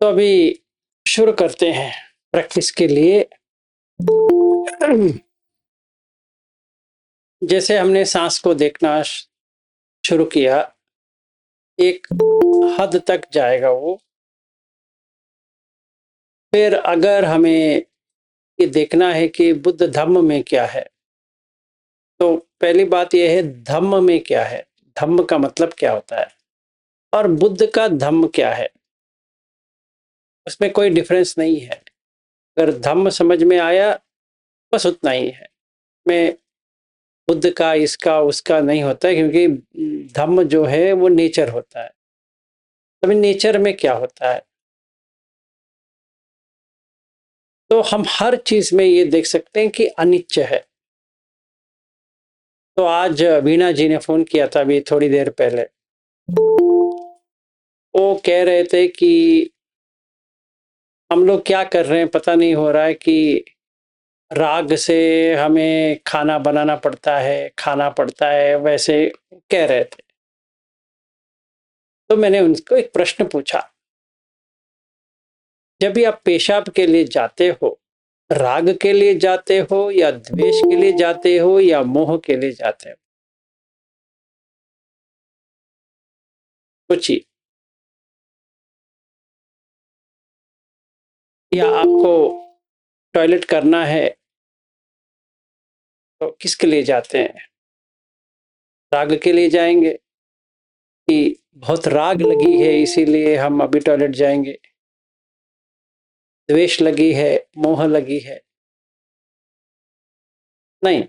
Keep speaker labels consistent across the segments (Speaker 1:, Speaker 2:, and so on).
Speaker 1: तो अभी शुरू करते हैं प्रैक्टिस के लिए। जैसे हमने सांस को देखना शुरू किया, एक हद तक जाएगा वो। फिर अगर हमें ये देखना है कि बुद्ध धम्म में क्या है, तो पहली बात यह है धम्म में क्या है, धम्म का मतलब क्या होता है और बुद्ध का धम्म क्या है। उसमें कोई डिफरेंस नहीं है। अगर धम्म समझ में आया बस उतना ही है। मैं बुद्ध का इसका उसका नहीं होता है, क्योंकि धम्म जो है वो नेचर होता है। अभी नेचर में क्या होता है, तो हम हर चीज में ये देख सकते हैं कि अनित्य है। तो आज वीणा जी ने फोन किया था अभी थोड़ी देर पहले। वो कह रहे थे कि हम लोग क्या कर रहे हैं पता नहीं हो रहा है, कि राग से हमें खाना बनाना पड़ता है, खाना पड़ता है, वैसे कह रहे थे। तो मैंने उनको एक प्रश्न पूछा, जब भी आप पेशाब के लिए जाते हो, राग के लिए जाते हो या द्वेष के लिए जाते हो या मोह के लिए जाते हो? सोचिए। या आपको टॉयलेट करना है तो किसके लिए जाते हैं? राग के लिए जाएंगे कि बहुत राग लगी है इसीलिए हम अभी टॉयलेट जाएंगे, द्वेष लगी है, मोह लगी है? नहीं,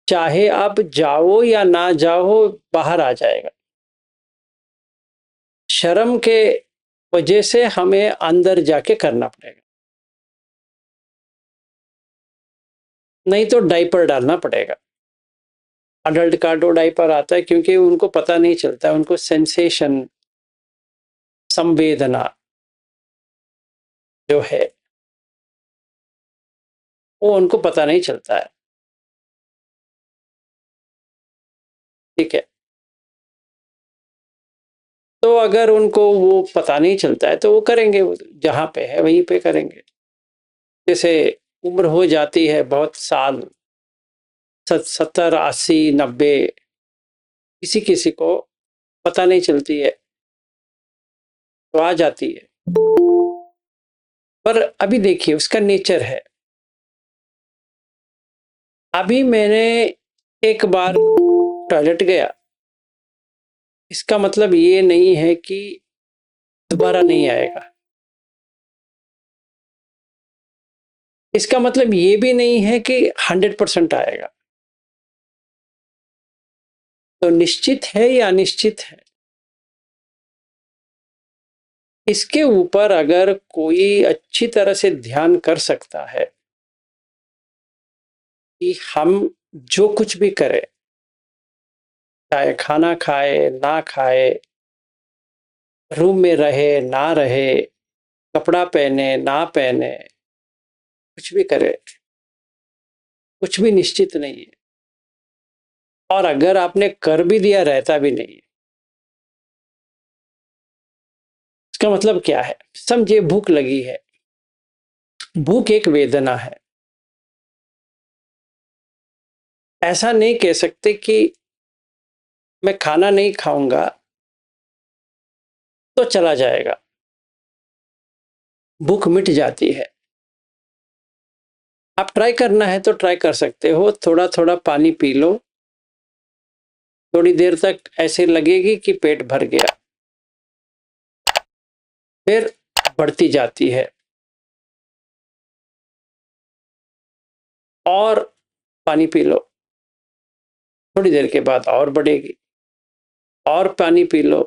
Speaker 1: चाहे आप जाओ या ना जाओ बाहर आ जाएगा। शर्म के वजह से हमें अंदर जाके करना पड़ेगा, नहीं तो डायपर डालना पड़ेगा। अडल्ट का तो डायपर आता है क्योंकि उनको पता नहीं चलता, उनको सेंसेशन, संवेदना जो है वो उनको पता नहीं चलता है। ठीक है, तो अगर उनको वो पता नहीं चलता है तो वो करेंगे, जहां पे है वहीं पे करेंगे। जैसे उम्र हो जाती है बहुत साल, 70 80 90, किसी किसी को पता नहीं चलती है तो आ जाती है। पर अभी देखिए उसका नेचर है। अभी मैंने एक बार टॉयलेट गया, इसका मतलब ये नहीं है कि दोबारा नहीं आएगा। इसका मतलब ये भी नहीं है कि 100% आएगा। तो निश्चित है या अनिश्चित है, इसके ऊपर अगर कोई अच्छी तरह से ध्यान कर सकता है कि हम जो कुछ भी करें, चाहे खाना खाए ना खाए, रूम में रहे ना रहे, कपड़ा पहने ना पहने, कुछ भी करे, कुछ भी निश्चित नहीं है। और अगर आपने कर भी दिया रहता भी नहीं है। इसका मतलब क्या है, समझिए भूख लगी है, भूख एक वेदना है। ऐसा नहीं कह सकते कि मैं खाना नहीं खाऊंगा तो चला जाएगा, भूख मिट जाती है। आप ट्राई करना है तो ट्राई कर सकते हो, थोड़ा थोड़ा पानी पी लो, थोड़ी देर तक ऐसे लगेगी कि पेट भर गया, फिर बढ़ती जाती है। और पानी पी लो, थोड़ी देर के बाद और बढ़ेगी, और पानी पी लो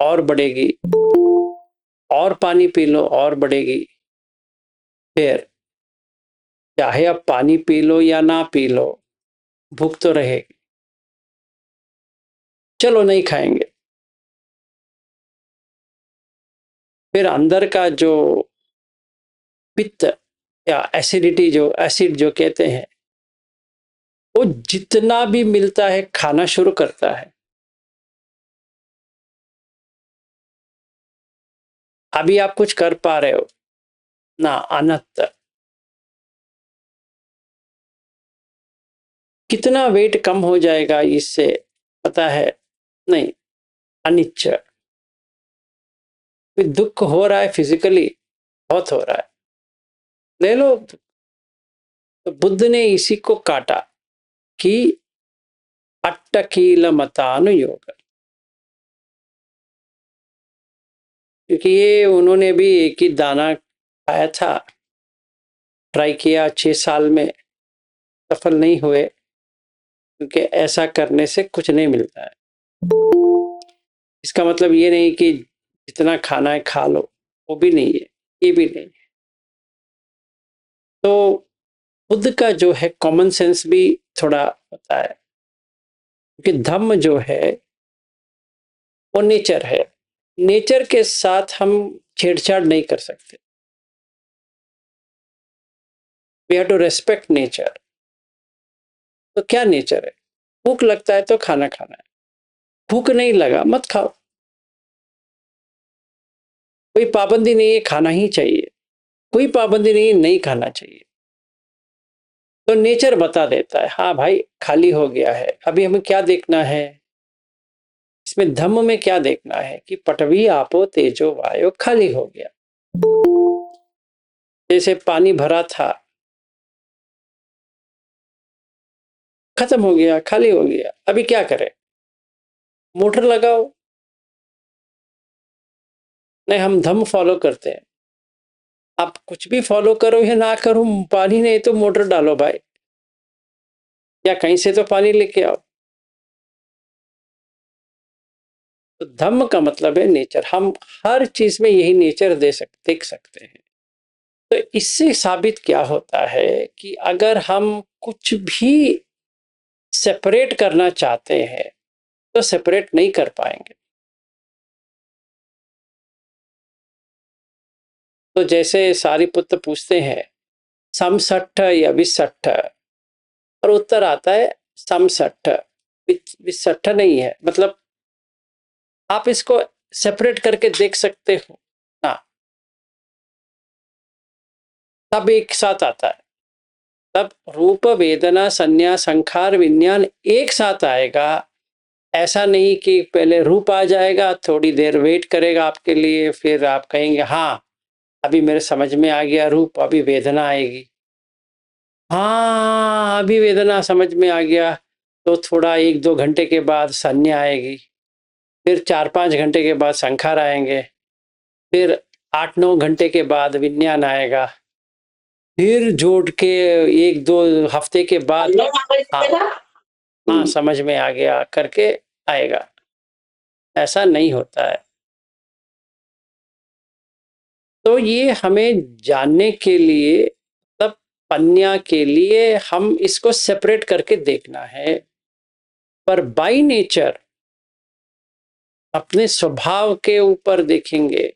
Speaker 1: और बढ़ेगी, और पानी पी लो और बढ़ेगी। फिर चाहे आप पानी पी लो या ना पी लो, भूख तो रहेगी। चलो नहीं खाएंगे, फिर अंदर का जो पित्त या एसिडिटी, जो एसिड जो कहते हैं, वो जितना भी मिलता है खाना शुरू करता है। अभी आप कुछ कर पा रहे हो ना, अनंत। कितना वेट कम हो जाएगा इससे पता है नहीं, अनिश्चय। दुख हो रहा है फिजिकली, बहुत हो रहा है, ले लो। तो बुद्ध ने इसी को काटा कि अट्टकील मतानुयोग, क्योंकि ये उन्होंने भी एक ही दाना खाया था, ट्राई किया 6 साल में, सफल नहीं हुए, क्योंकि ऐसा करने से कुछ नहीं मिलता है। इसका मतलब ये नहीं कि जितना खाना है खा लो, वो भी नहीं है, ये भी नहीं। तो बुद्ध का जो है कॉमन सेंस भी थोड़ा होता है, क्योंकि धम्म जो है वो नेचर है, नेचर के साथ हम छेड़छाड़ नहीं कर सकते। We have to respect nature. तो क्या नेचर है? भूख लगता है तो खाना खाना है, भूख नहीं लगा मत खाओ, कोई पाबंदी नहीं है, खाना ही चाहिए, कोई पाबंदी नहीं, नहीं खाना चाहिए। तो नेचर बता देता है हाँ भाई खाली हो गया है, अभी हमें क्या देखना है, इसमें धम्म में क्या देखना है कि पटवी आपो तेजो वायु खाली हो गया। जैसे पानी भरा था, खत्म हो गया, खाली हो गया, अभी क्या करें? मोटर लगाओ। नहीं, हम धम्म फॉलो करते हैं। आप कुछ भी फॉलो करो या ना करो, पानी नहीं तो मोटर डालो भाई, या कहीं से तो पानी लेके आओ। तो धम्म का मतलब है नेचर, हम हर चीज में यही नेचर देख सकते हैं। तो इससे साबित क्या होता है कि अगर हम कुछ भी सेपरेट करना चाहते हैं तो सेपरेट नहीं कर पाएंगे। तो जैसे सारिपुत्र पूछते हैं समसठ या विसठ, और उत्तर आता है समसठ, विसठ नहीं है। मतलब आप इसको सेपरेट करके देख सकते हो ना, तब एक साथ आता है, तब रूप वेदना संज्ञा संखार विज्ञान एक साथ आएगा। ऐसा नहीं कि पहले रूप आ जाएगा, थोड़ी देर वेट करेगा आपके लिए, फिर आप कहेंगे हाँ अभी मेरे समझ में आ गया रूप, अभी वेदना आएगी, हाँ अभी वेदना समझ में आ गया, तो थोड़ा 1-2 घंटे के बाद संज्ञा आएगी, फिर 4-5 घंटे के बाद संखार आएंगे, फिर 8-9 घंटे के बाद विज्ञान आएगा, फिर जोड़ के 1-2 हफ्ते के बाद हाँ, हाँ समझ में आ गया करके आएगा। ऐसा नहीं होता है। तो ये हमें जानने के लिए, तब पन्या के लिए हम इसको सेपरेट करके देखना है। पर बाय नेचर अपने स्वभाव के ऊपर देखेंगे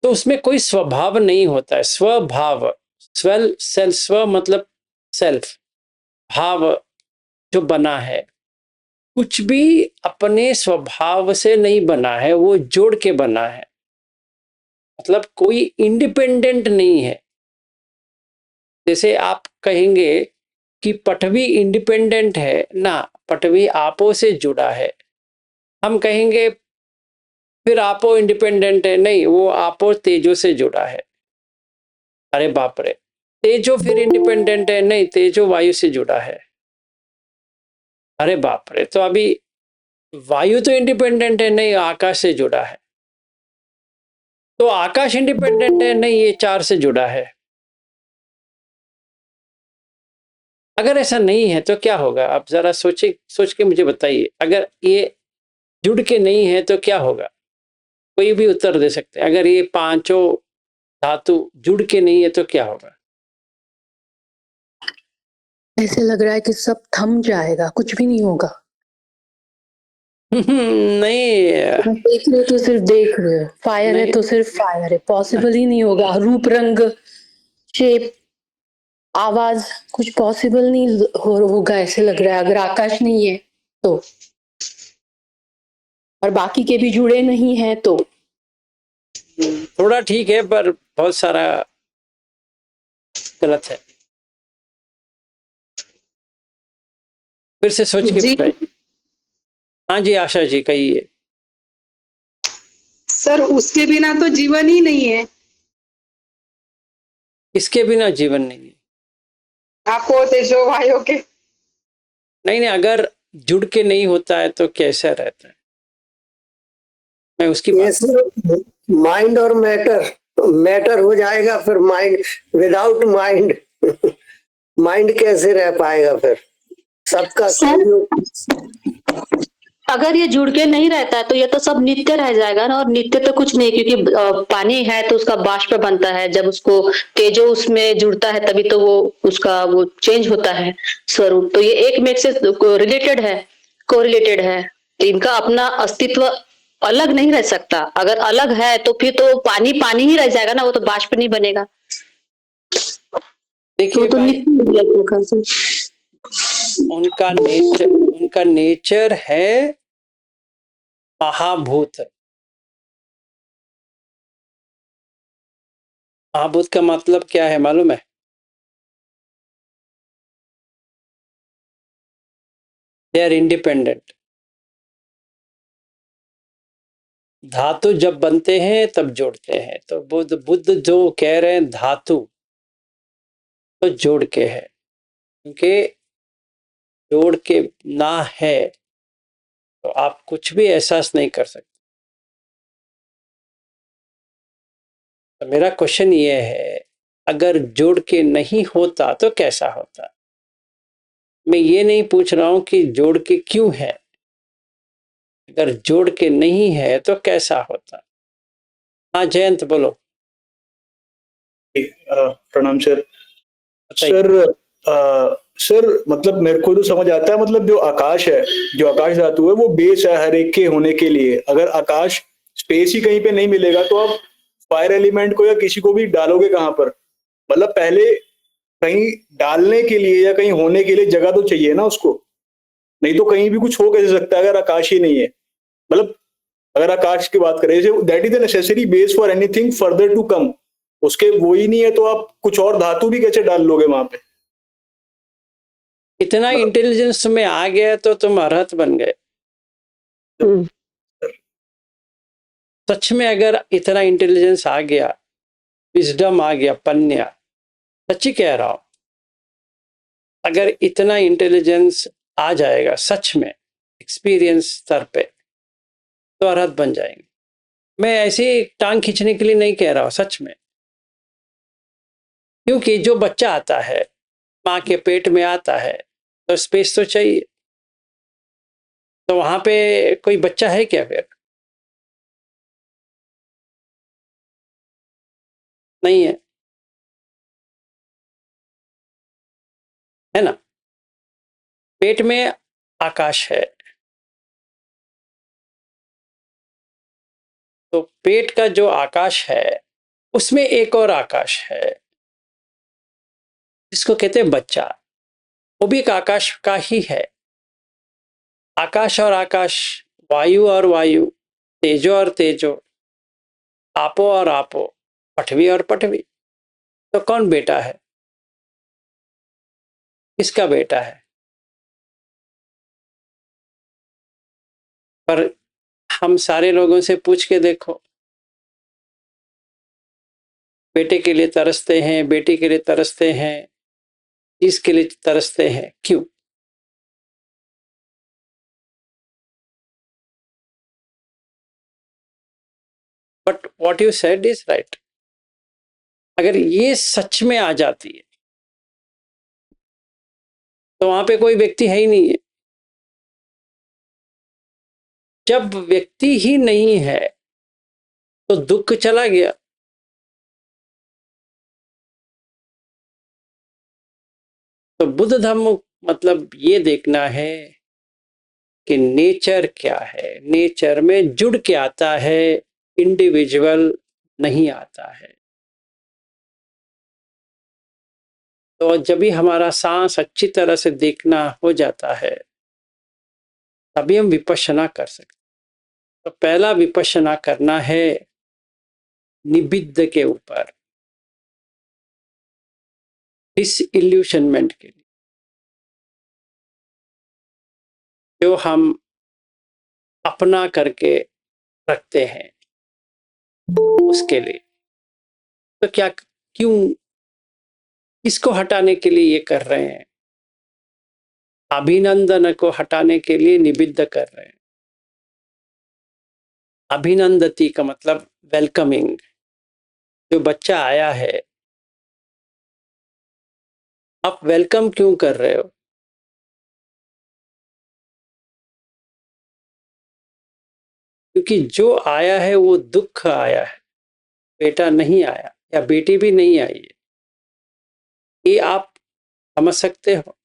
Speaker 1: तो उसमें कोई स्वभाव नहीं होता है। स्वभाव, स्वेल सेल्फ, स्व मतलब सेल्फ, भाव जो बना है, कुछ भी अपने स्वभाव से नहीं बना है, वो जोड़ के बना है। मतलब कोई इंडिपेंडेंट नहीं है। जैसे आप कहेंगे कि पटवी इंडिपेंडेंट है ना, पटवी आपो से जुड़ा है। हम कहेंगे फिर आपो इंडिपेंडेंट है, नहीं, वो आपो तेजो से जुड़ा है। अरे बाप रे, तेजो फिर इंडिपेंडेंट है, नहीं, तेजो वायु से जुड़ा है। अरे बाप रे, तो अभी वायु तो इंडिपेंडेंट है, नहीं, आकाश से जुड़ा है। तो आकाश इंडिपेंडेंट है, नहीं, ये 4 से जुड़ा है। अगर ऐसा नहीं है तो क्या होगा? आप जरा सोच के मुझे बताइए। अगर ये जुड़ के नहीं है तो क्या होगा? कोई भी उत्तर दे सकते हैं। अगर ये पांचों धातु जुड़ के नहीं है तो क्या होगा?
Speaker 2: ऐसे लग रहा है कि सब थम जाएगा, कुछ भी नहीं होगा।
Speaker 1: नहीं,
Speaker 2: देख रहे तो सिर्फ देख रहे हो, फायर है तो सिर्फ फायर है, पॉसिबल ही नहीं होगा। रूप रंग शेप आवाज कुछ पॉसिबल नहीं होगा, ऐसे लग रहा है। अगर आकाश नहीं है तो, और बाकी के भी जुड़े नहीं है तो
Speaker 1: थोड़ा ठीक है पर बहुत सारा गलत है। फिर से सोच के
Speaker 3: जी
Speaker 1: बताइए। हाँ जी आशा जी कहिए।
Speaker 3: सर, उसके बिना तो जीवन ही नहीं है।
Speaker 1: इसके बिना जीवन नहीं है।
Speaker 3: आपको तेजो वायु के।
Speaker 1: नहीं नहीं, अगर जुड़ के नहीं होता है तो कैसा रहता है, मैं उसकी बात।
Speaker 4: ये माइंड और मैटर, मैटर हो जाएगा फिर माइंड, विदाउट माइंड माइंड कैसे रह पाएगा फिर, सबका सहयोग।
Speaker 2: अगर ये जुड़ के नहीं रहता है तो ये तो सब नित्य रह जाएगा ना, और नित्य तो कुछ नहीं, क्योंकि पानी है तो उसका बाष्प बनता है, जब उसको तेजो उसमें जुड़ता है तभी तो वो उसका वो चेंज होता है स्वरूप। तो ये एक में एक से रिलेटेड है, कोरिलेटेड है। तो इनका अपना अस्तित्व अलग नहीं रह सकता। अगर अलग है तो फिर तो पानी पानी ही रह जाएगा ना, वो तो बाष्प नहीं बनेगा। तो
Speaker 1: देखिए
Speaker 2: तो
Speaker 1: भाई,
Speaker 2: नित्य हो गया एक प्रकार से।
Speaker 1: उनका नेचर है महाभूत। महाभूत का मतलब क्या है मालूम है? They are independent. धातु जब बनते हैं तब जोड़ते हैं, तो बुद्ध जो कह रहे हैं धातु तो जोड़ के है, क्योंकि जोड़ के ना है तो आप कुछ भी एहसास नहीं कर सकते। तो मेरा क्वेश्चन ये है, अगर जोड़ के नहीं होता तो कैसा होता? मैं ये नहीं पूछ रहा हूं कि जोड़ के क्यों है, अगर जोड़ के नहीं है तो कैसा होता? हाँ जयंत बोलो।
Speaker 5: प्रणाम सर।
Speaker 1: बताइए।
Speaker 5: सर मतलब मेरे को तो समझ आता है, मतलब जो आकाश है, जो आकाश धातु है वो बेस है हर एक के होने के लिए। अगर आकाश स्पेस ही कहीं पे नहीं मिलेगा तो आप फायर एलिमेंट को या किसी को भी डालोगे कहाँ पर? मतलब पहले कहीं डालने के लिए या कहीं होने के लिए जगह तो चाहिए ना उसको, नहीं तो कहीं भी कुछ हो कैसे सकता है अगर आकाश ही नहीं है? मतलब अगर आकाश की बात करें, that is the necessary base for anything further to come. उसके वो ही नहीं है तो आप कुछ और धातु भी कैसे डाल लोगे वहां पे?
Speaker 1: इतना इंटेलिजेंस में आ गया तो तुम अरहत बन गए। सच में अगर इतना इंटेलिजेंस आ गया, विजडम आ गया, पन्या, सच्ची कह रहा हूं, अगर इतना इंटेलिजेंस आ जाएगा सच में एक्सपीरियंस स्तर पे, तो अरहत बन जाएंगे। मैं ऐसे टांग खींचने के लिए नहीं कह रहा हूं, सच में। क्योंकि जो बच्चा आता है, माँ के पेट में आता है, तो स्पेस तो चाहिए। तो वहां पे कोई बच्चा है क्या फिर? नहीं है, है ना? पेट में आकाश है, तो पेट का जो आकाश है उसमें एक और आकाश है जिसको कहते हैं बच्चा। वो भी एक आकाश का ही है। आकाश और आकाश, वायु और वायु, तेजो और तेजो, आपो और आपो, पठवी और पठवी। तो कौन बेटा है? किसका बेटा है? पर हम सारे लोगों से पूछ के देखो, बेटे के लिए तरसते हैं, बेटी के लिए तरसते हैं, चीज के लिए तरसते हैं, क्यों? But what you said is right. अगर ये सच में आ जाती है तो वहां पे कोई व्यक्ति है ही नहीं है। जब व्यक्ति ही नहीं है तो दुख चला गया। तो बुद्ध धर्म मतलब ये देखना है कि नेचर क्या है। नेचर में जुड़ के आता है, इंडिविजुअल नहीं आता है। तो जब भी हमारा सांस अच्छी तरह से देखना हो जाता है तभी हम विपश्यना कर सकते। तो पहला विपश्यना करना है निबिद्ध के ऊपर, डिसइल्यूशनमेंट के लिए, जो हम अपना करके रखते हैं, उसके लिए। तो क्या, क्यों, इसको हटाने के लिए ये कर रहे हैं? अभिनंदन को हटाने के लिए निबिद्ध कर रहे हैं। अभिनंदती का मतलब वेलकमिंग। जो बच्चा आया है, आप वेलकम क्यों कर रहे हो? क्योंकि जो आया है वो दुख आया है, बेटा नहीं आया या बेटी भी नहीं आई है। ये आप समझ सकते हो।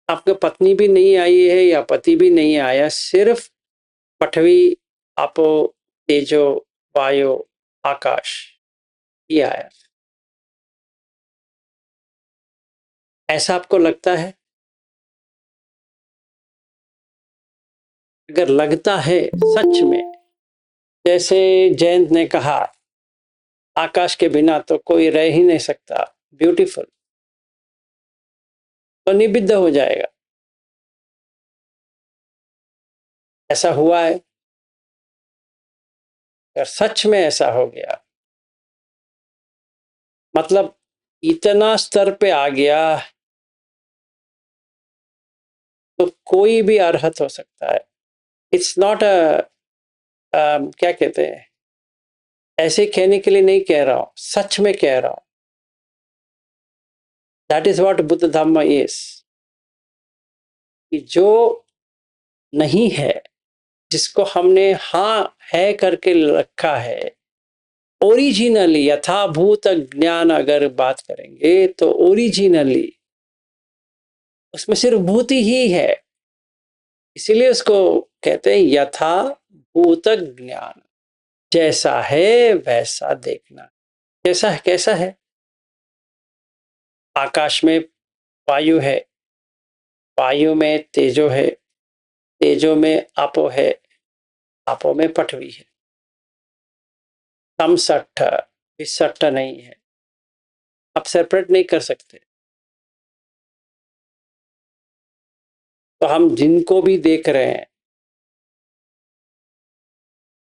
Speaker 1: आपकी पत्नी भी नहीं आई है या पति भी नहीं आया, सिर्फ पृथ्वी, आपो, तेजो, वायु, आकाश, ये आया। ऐसा आपको लगता है? अगर लगता है सच में, जैसे जयंत ने कहा, आकाश के बिना तो कोई रह ही नहीं सकता, ब्यूटीफुल, तो निबिद्ध हो जाएगा। ऐसा हुआ है? अगर सच में ऐसा हो गया, मतलब इतना स्तर पे आ गया, तो कोई भी अर्हत हो सकता है। इट्स नॉट क्या कहते हैं, ऐसे कहने के लिए नहीं कह रहा हूं, सच में कह रहा हूं। That is what Buddha Dhamma is. कि जो नहीं है, जिसको हमने हाँ है करके रखा है, ओरिजिनली यथाभूत ज्ञान अगर बात करेंगे तो ओरिजिनली उसमें सिर्फ भूति ही है। इसीलिए उसको कहते हैं यथाभूत ज्ञान। जैसा है वैसा देखना। कैसा है? कैसा है? आकाश में वायु है, वायु में तेजो है, तेजो में आपो है, आपो में पृथ्वी है। समसठ विसठ नहीं है, आप सेपरेट नहीं कर सकते। तो हम जिनको भी देख रहे हैं,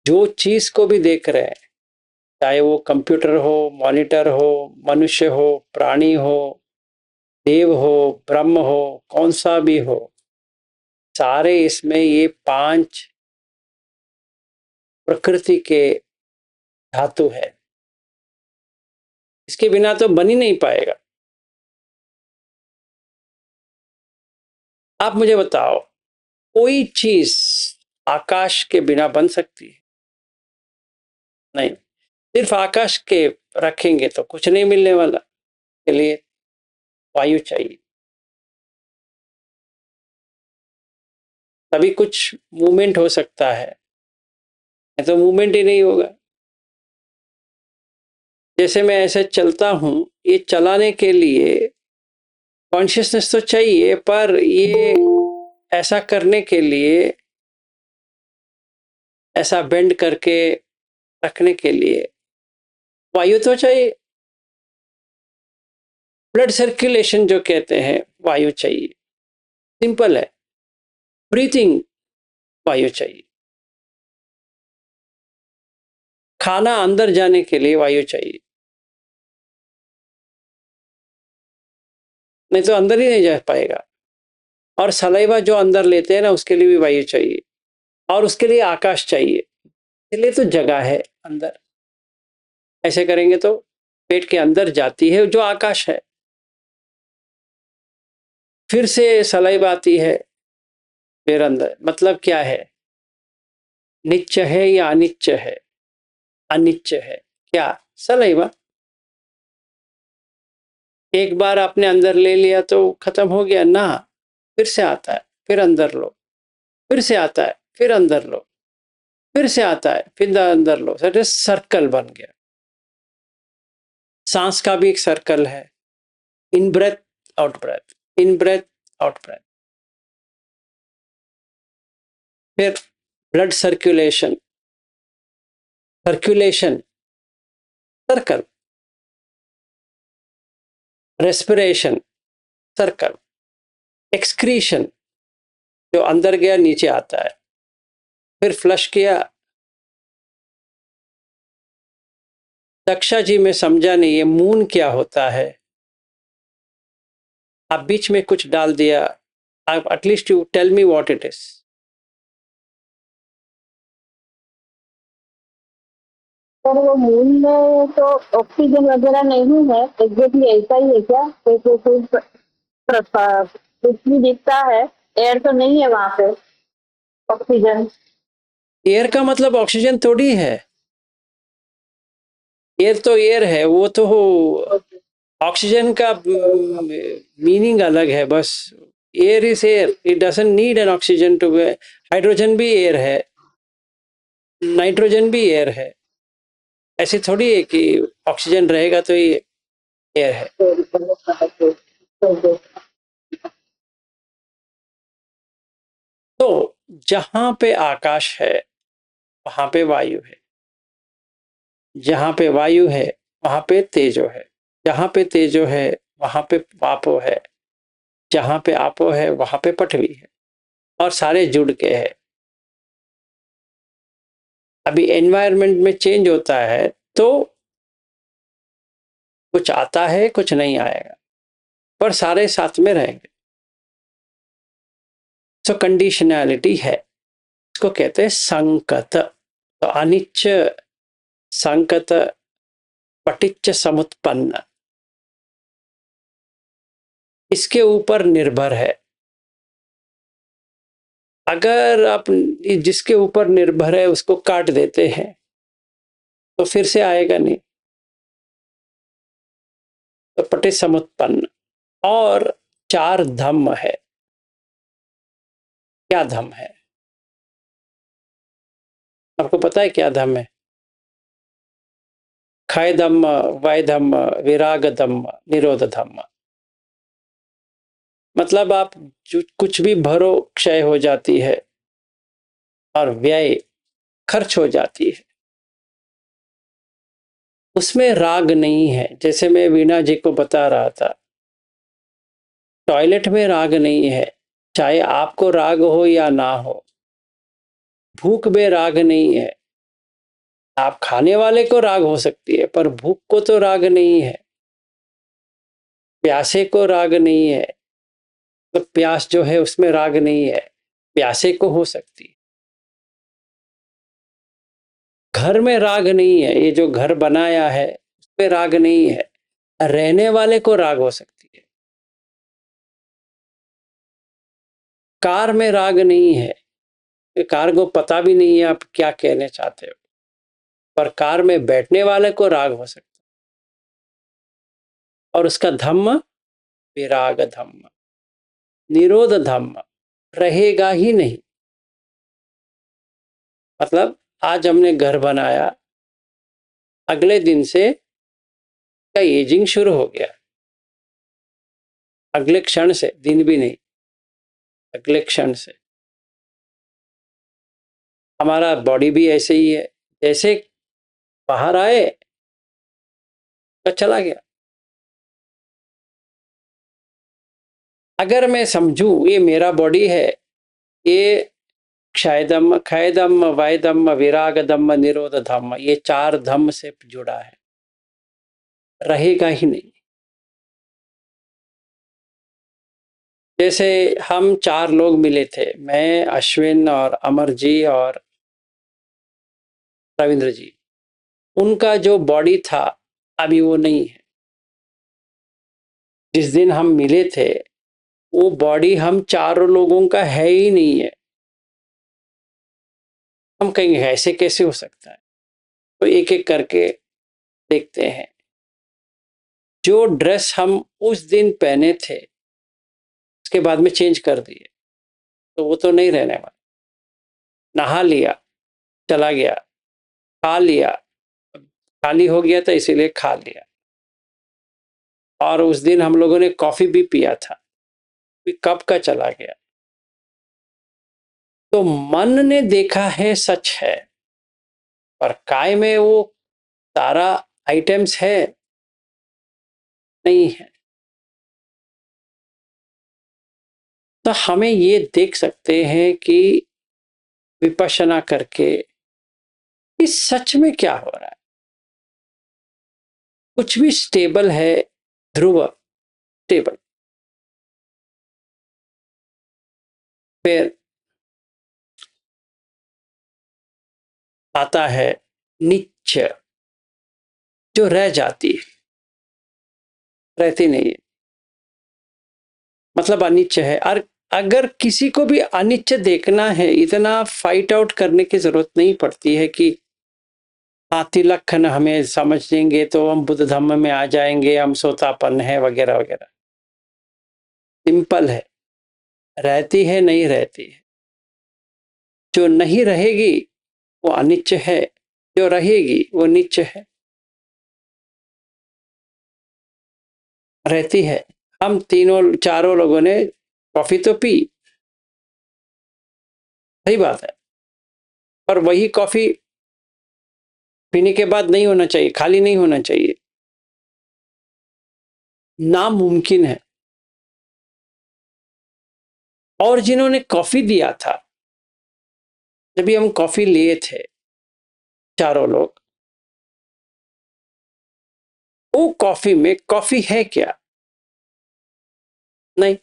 Speaker 1: जो चीज को भी देख रहे हैं, चाहे वो कंप्यूटर हो, मॉनिटर हो, मनुष्य हो, प्राणी हो, देव हो, ब्रह्म हो, कौन सा भी हो, सारे इसमें ये 5 प्रकृति के धातु है। इसके बिना तो बन ही नहीं पाएगा। आप मुझे बताओ, कोई चीज आकाश के बिना बन सकती है? नहीं। सिर्फ आकाश के रखेंगे तो कुछ नहीं मिलने वाला। के लिए वायु चाहिए, तभी कुछ मूवमेंट हो सकता है, नहीं तो मूवमेंट ही नहीं होगा। जैसे मैं ऐसे चलता हूं, ये चलाने के लिए कॉन्शियसनेस तो चाहिए, पर ये ऐसा करने के लिए, ऐसा बेंड करके रखने के लिए वायु तो चाहिए। ब्लड सर्कुलेशन जो कहते हैं, वायु चाहिए। सिंपल है। ब्रीथिंग, वायु चाहिए। खाना अंदर जाने के लिए वायु चाहिए, नहीं तो अंदर ही नहीं जा पाएगा। और सलाइवा जो अंदर लेते हैं ना, उसके लिए भी वायु चाहिए, और उसके लिए आकाश चाहिए। इसलिए तो जगह है अंदर। ऐसे करेंगे तो पेट के अंदर जाती है जो आकाश है, फिर से सलाइवा आती है, फिर अंदर। मतलब क्या है? नित्य है या अनित्य है? अनित्य है। क्या? सलाइवा। एक बार आपने अंदर ले लिया तो खत्म हो गया ना, फिर से आता है, फिर अंदर लो, फिर से आता है, फिर अंदर लो, फिर से आता है, फिर अंदर लो। सर्कल बन गया। सांस का भी एक सर्कल है। इन ब्रेथ, आउट ब्रेथ, इन ब्रेथ, आउट ब्रेथ। फिर blood circulation, circulation circle, respiration circle, excretion जो अंदर गया नीचे आता है, फिर फ्लश किया। दक्षा जी मैं समझा नहीं ये मून क्या होता है, आप बीच में कुछ डाल दिया, आप at least you tell me what it is.
Speaker 6: पर वो मून में तो ऑक्सीजन वगैरह नहीं है, एग्जैक्टली ऐसा ही है क्या? तो पृथ्वी दिखता है, एयर तो नहीं है वहां पे, ऑक्सीजन।
Speaker 1: एयर का मतलब ऑक्सीजन थोड़ी है, एयर तो एयर है, वो तो ऑक्सीजन का मीनिंग अलग है बस। Air is air, it doesn't need an oxygen to. Hydrogen भी एयर है, नाइट्रोजन भी एयर है, ऐसे थोड़ी है कि ऑक्सीजन रहेगा तो ये एयर है। तो जहां पे आकाश है वहां पे वायु है, जहां पे वायु है वहां पे तेजो है, जहां पे तेजो है वहां पे आपो है, जहां पे आपो है वहां पे पृथ्वी है, और सारे जुड़ के है। अभी एनवायरनमेंट में चेंज होता है तो कुछ आता है कुछ नहीं आएगा, पर सारे साथ में रहेंगे। तो कंडीशनैलिटी है, इसको कहते हैं संकत। तो अनिच्च संकत पटिच्च समुत्पन्न, इसके ऊपर निर्भर है। अगर आप जिसके ऊपर निर्भर है उसको काट देते हैं तो फिर से आएगा नहीं। तो पटिच्च समुत्पन्न। और चार धम्म है। क्या धम्म है आपको पता है? क्या धम्म है? क्षय धम्म, वय धम्म, विराग धम्म, निरोध धम्म। मतलब आप कुछ भी भरो क्षय हो जाती है और व्यय खर्च हो जाती है, उसमें राग नहीं है। जैसे मैं वीणा जी को बता रहा था, टॉयलेट में राग नहीं है, चाहे आपको राग हो या ना हो। भूख में राग नहीं है, आप खाने वाले को राग हो सकती है पर भूख को तो राग नहीं है। प्यासे को राग नहीं है, तो प्यास जो है उसमें राग नहीं है, प्यासे को हो सकती है। घर में राग नहीं है, ये जो घर बनाया है उस पे राग नहीं है, रहने वाले को राग हो सकती है। कार में राग नहीं है, कार को पता भी नहीं है आप क्या कहना चाहते हो, पर कार में बैठने वाले को राग हो सकता है। और उसका धम्म विराग धम्म, निरोध धम्म, रहेगा ही नहीं। मतलब आज हमने घर बनाया, अगले दिन से का एजिंग शुरू हो गया, अगले क्षण से, दिन भी नहीं, अगले क्षण से। हमारा बॉडी भी ऐसे ही है, जैसे बाहर आए तो चला गया। अगर मैं समझूं ये मेरा बॉडी है, ये क्षय धम्म, क्षय धम्म, वय धम्म, विराग धम्म, निरोध धम्म, ये चार धम्म से जुड़ा है, रहेगा ही नहीं। जैसे हम चार लोग मिले थे, मैं, अश्विन और अमर जी और रविंद्र जी, उनका जो बॉडी था अभी वो नहीं है। जिस दिन हम मिले थे वो बॉडी हम चारों लोगों का है ही नहीं है। हम कहेंगे ऐसे कैसे हो सकता है? तो एक एक करके देखते हैं। जो ड्रेस हम उस दिन पहने थे उसके बाद में चेंज कर दिए तो वो तो नहीं रहने वाला। नहा लिया, चला गया, खा लिया, खाली हो गया था इसीलिए खा लिया। और उस दिन हम लोगों ने कॉफी भी पिया था, कब का चला गया। तो मन ने देखा है सच है, पर काय में वो सारा आइटम्स है, नहीं है। तो हमें ये देख सकते हैं कि विपश्यना करके कि सच में क्या हो रहा है। कुछ भी स्टेबल है, ध्रुव स्टेबल, फिर आता है नित्य, जो रह जाती है, रहती नहीं है, मतलब अनित्य है। और अगर किसी को भी अनित्य देखना है, इतना फाइट आउट करने की जरूरत नहीं पड़ती है कि तिलक्षण हमें समझ लेंगे तो हम बुद्ध धम्म में आ जाएंगे, हम सोतापन है वगैरह वगैरह। सिंपल है, रहती है नहीं रहती है। जो नहीं रहेगी वो अनित्य है, जो रहेगी वो नित्य है। रहती है। हम तीनों चारों लोगों ने कॉफी तो पी, सही बात है, पर वही कॉफी पीने के बाद नहीं होना चाहिए, खाली नहीं होना चाहिए। नामुमकिन है। और जिन्होंने कॉफी दिया था, जब भी हम कॉफी लिए थे चारों लोग, वो कॉफी में कॉफी है क्या? नहीं,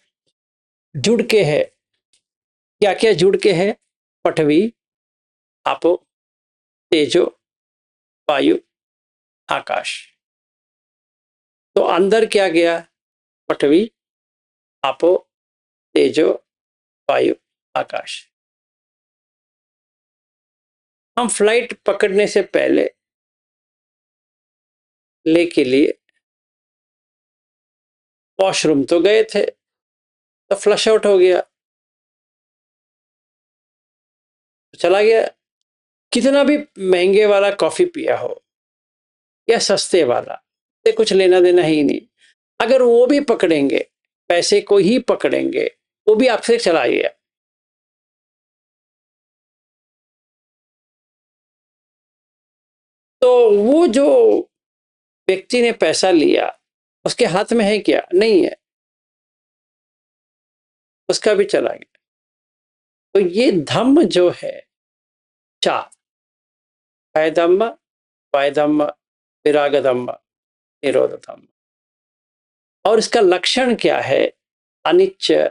Speaker 1: जुड़ के है। क्या क्या जुड़ के है? पृथ्वी, आपो, तेजो, वायु, आकाश। तो अंदर क्या गया? पृथ्वी, आपो, तेजो, वायु, आकाश। हम फ्लाइट पकड़ने से पहले ले के लिए वॉशरूम तो गए थे, तो फ्लश आउट हो गया, तो चला गया। कितना भी महंगे वाला कॉफी पिया हो या सस्ते वाला, से कुछ लेना देना ही नहीं। अगर वो भी पकड़ेंगे, पैसे को ही पकड़ेंगे, वो भी आपसे चला गया। तो वो जो व्यक्ति ने पैसा लिया, उसके हाथ में है क्या? नहीं है, उसका भी चला गया। तो ये धम्म जो है, चार, भय धम्म, वाय धम्म, विराग धम्म, निरोध धम्म। और इसका लक्षण क्या है? अनिच्य,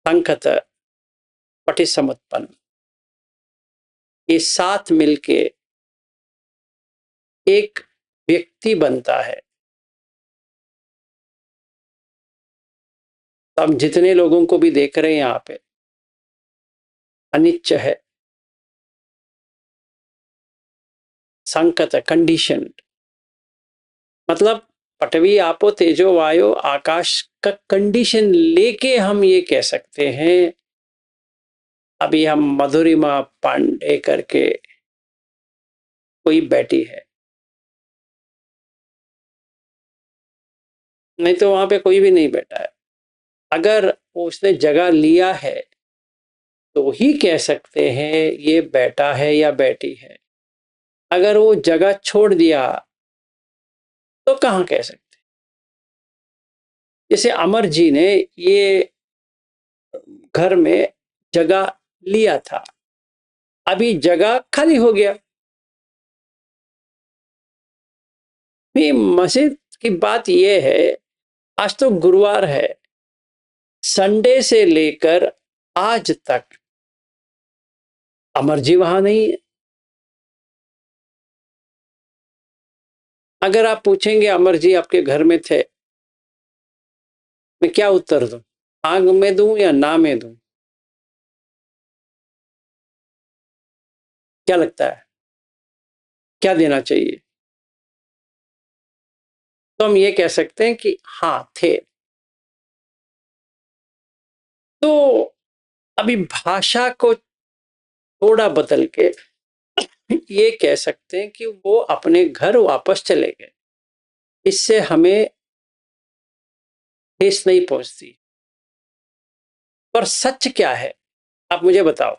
Speaker 1: संकत, पटिसमुत्पन्न, ये साथ मिलके एक व्यक्ति बनता है। तो हम जितने लोगों को भी देख रहे हैं यहां पे, अनिच्य है, संकत, कंडीशन, मतलब पृथ्वी, आपो, तेजो, वायु, आकाश का कंडीशन लेके हम ये कह सकते हैं। अभी हम मधुरिमा पांडे करके कोई बैठी है, नहीं तो वहां पे कोई भी नहीं बैठा है। अगर उसने जगह लिया है तो ही कह सकते हैं ये बैठा है या बैठी है। अगर वो जगह छोड़ दिया तो कहाँ कह सकते? जैसे अमर जी ने ये घर में जगह लिया था, अभी जगह खाली हो गया। मस्जिद की बात यह है, आज तो गुरुवार है, संडे से लेकर आज तक अमर जी वहां नहीं है। अगर आप पूछेंगे अमर जी आपके घर में थे, मैं क्या उत्तर दूं? आग में दूं या ना में दूं? क्या लगता है, क्या देना चाहिए? तो हम ये कह सकते हैं कि हाँ थे। तो अभी भाषा को थोड़ा बदल के ये कह सकते हैं कि वो अपने घर वापस चले गए। इससे हमें ठेस नहीं पहुंचती। पर सच क्या है, आप मुझे बताओ।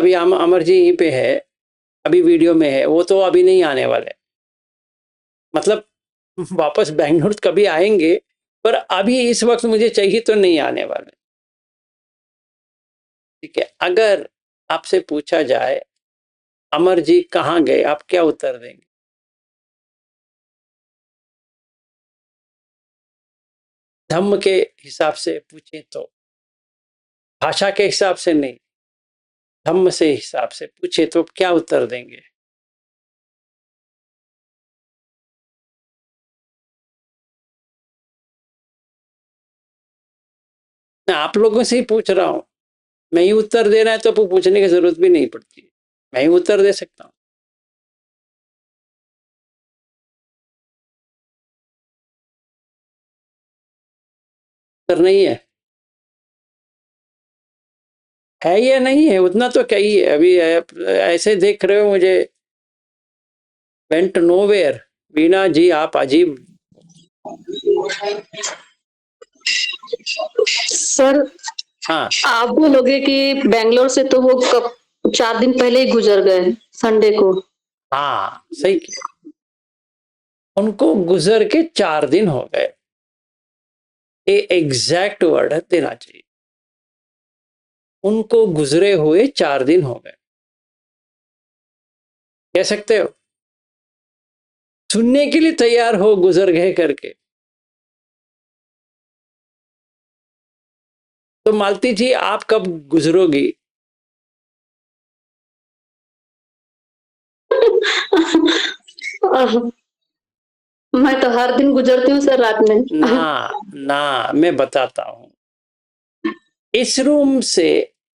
Speaker 1: अभी हम अमर जी यहीं पे है, अभी वीडियो में है, वो तो अभी नहीं आने वाले, मतलब वापस बेंगलुरु कभी आएंगे, पर अभी इस वक्त मुझे चाहिए तो नहीं आने वाले। ठीक है, अगर आपसे पूछा जाए अमर जी कहाँ गए, आप क्या उत्तर देंगे? धम्म के हिसाब से पूछे तो, भाषा के हिसाब से नहीं, धम्म से हिसाब से पूछे तो क्या उत्तर देंगे? मैं आप लोगों से ही पूछ रहा हूं, मैं ही उत्तर देना है तो पूछने की जरूरत भी नहीं पड़ती, मैं ही उत्तर दे सकता हूं। उत्तर नहीं है या नहीं है, उतना तो कहिए। अभी ऐसे देख रहे हो मुझे, वेंट नोवेयर। वीणा जी आप अजीब।
Speaker 6: सर
Speaker 1: हाँ
Speaker 6: आप बोलोगे कि बेंगलोर से तो वो कब 4 दिन पहले ही गुजर गए, संडे को।
Speaker 1: हाँ सही किया, उनको गुजर के 4 दिन हो गए, ये एग्जैक्ट वर्ड देना चाहिए, उनको गुजरे हुए 4 दिन हो गए, कह सकते हो? सुनने के लिए तैयार हो गुजर गए करके। तो मालती जी आप कब गुजरोगी?
Speaker 6: मैं तो हर दिन गुजरती हूँ सर रात में।
Speaker 1: ना ना, मैं बताता हूं, इस रूम से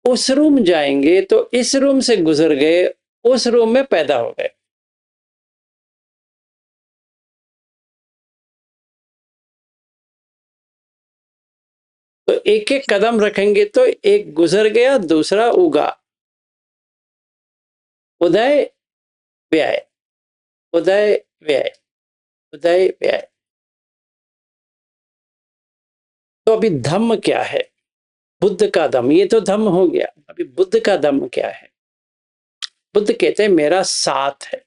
Speaker 1: उस रूम जाएंगे तो इस रूम से गुजर गए, उस रूम में पैदा हो गए। तो एक एक कदम रखेंगे तो एक गुजर गया, दूसरा उगा। उदय व्यय, उदय व्यय, उदय व्यय। तो अभी धम्म क्या है? बुद्ध का धम्म, ये तो धम्म हो गया, अभी बुद्ध का धम्म क्या है? बुद्ध कहते हैं मेरा साथ है।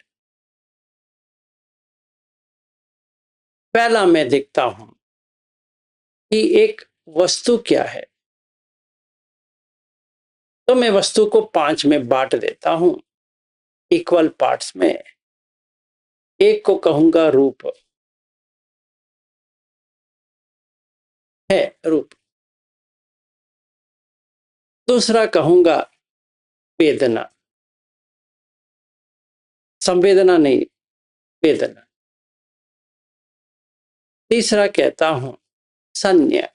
Speaker 1: पहला मैं देखता हूं कि एक वस्तु क्या है, तो मैं वस्तु को 5 में बांट देता हूं, इक्वल पार्ट्स में। एक को कहूंगा रूप, है रूप। दूसरा कहूंगा वेदना, संवेदना नहीं, वेदना। तीसरा कहता हूं संज्ञा,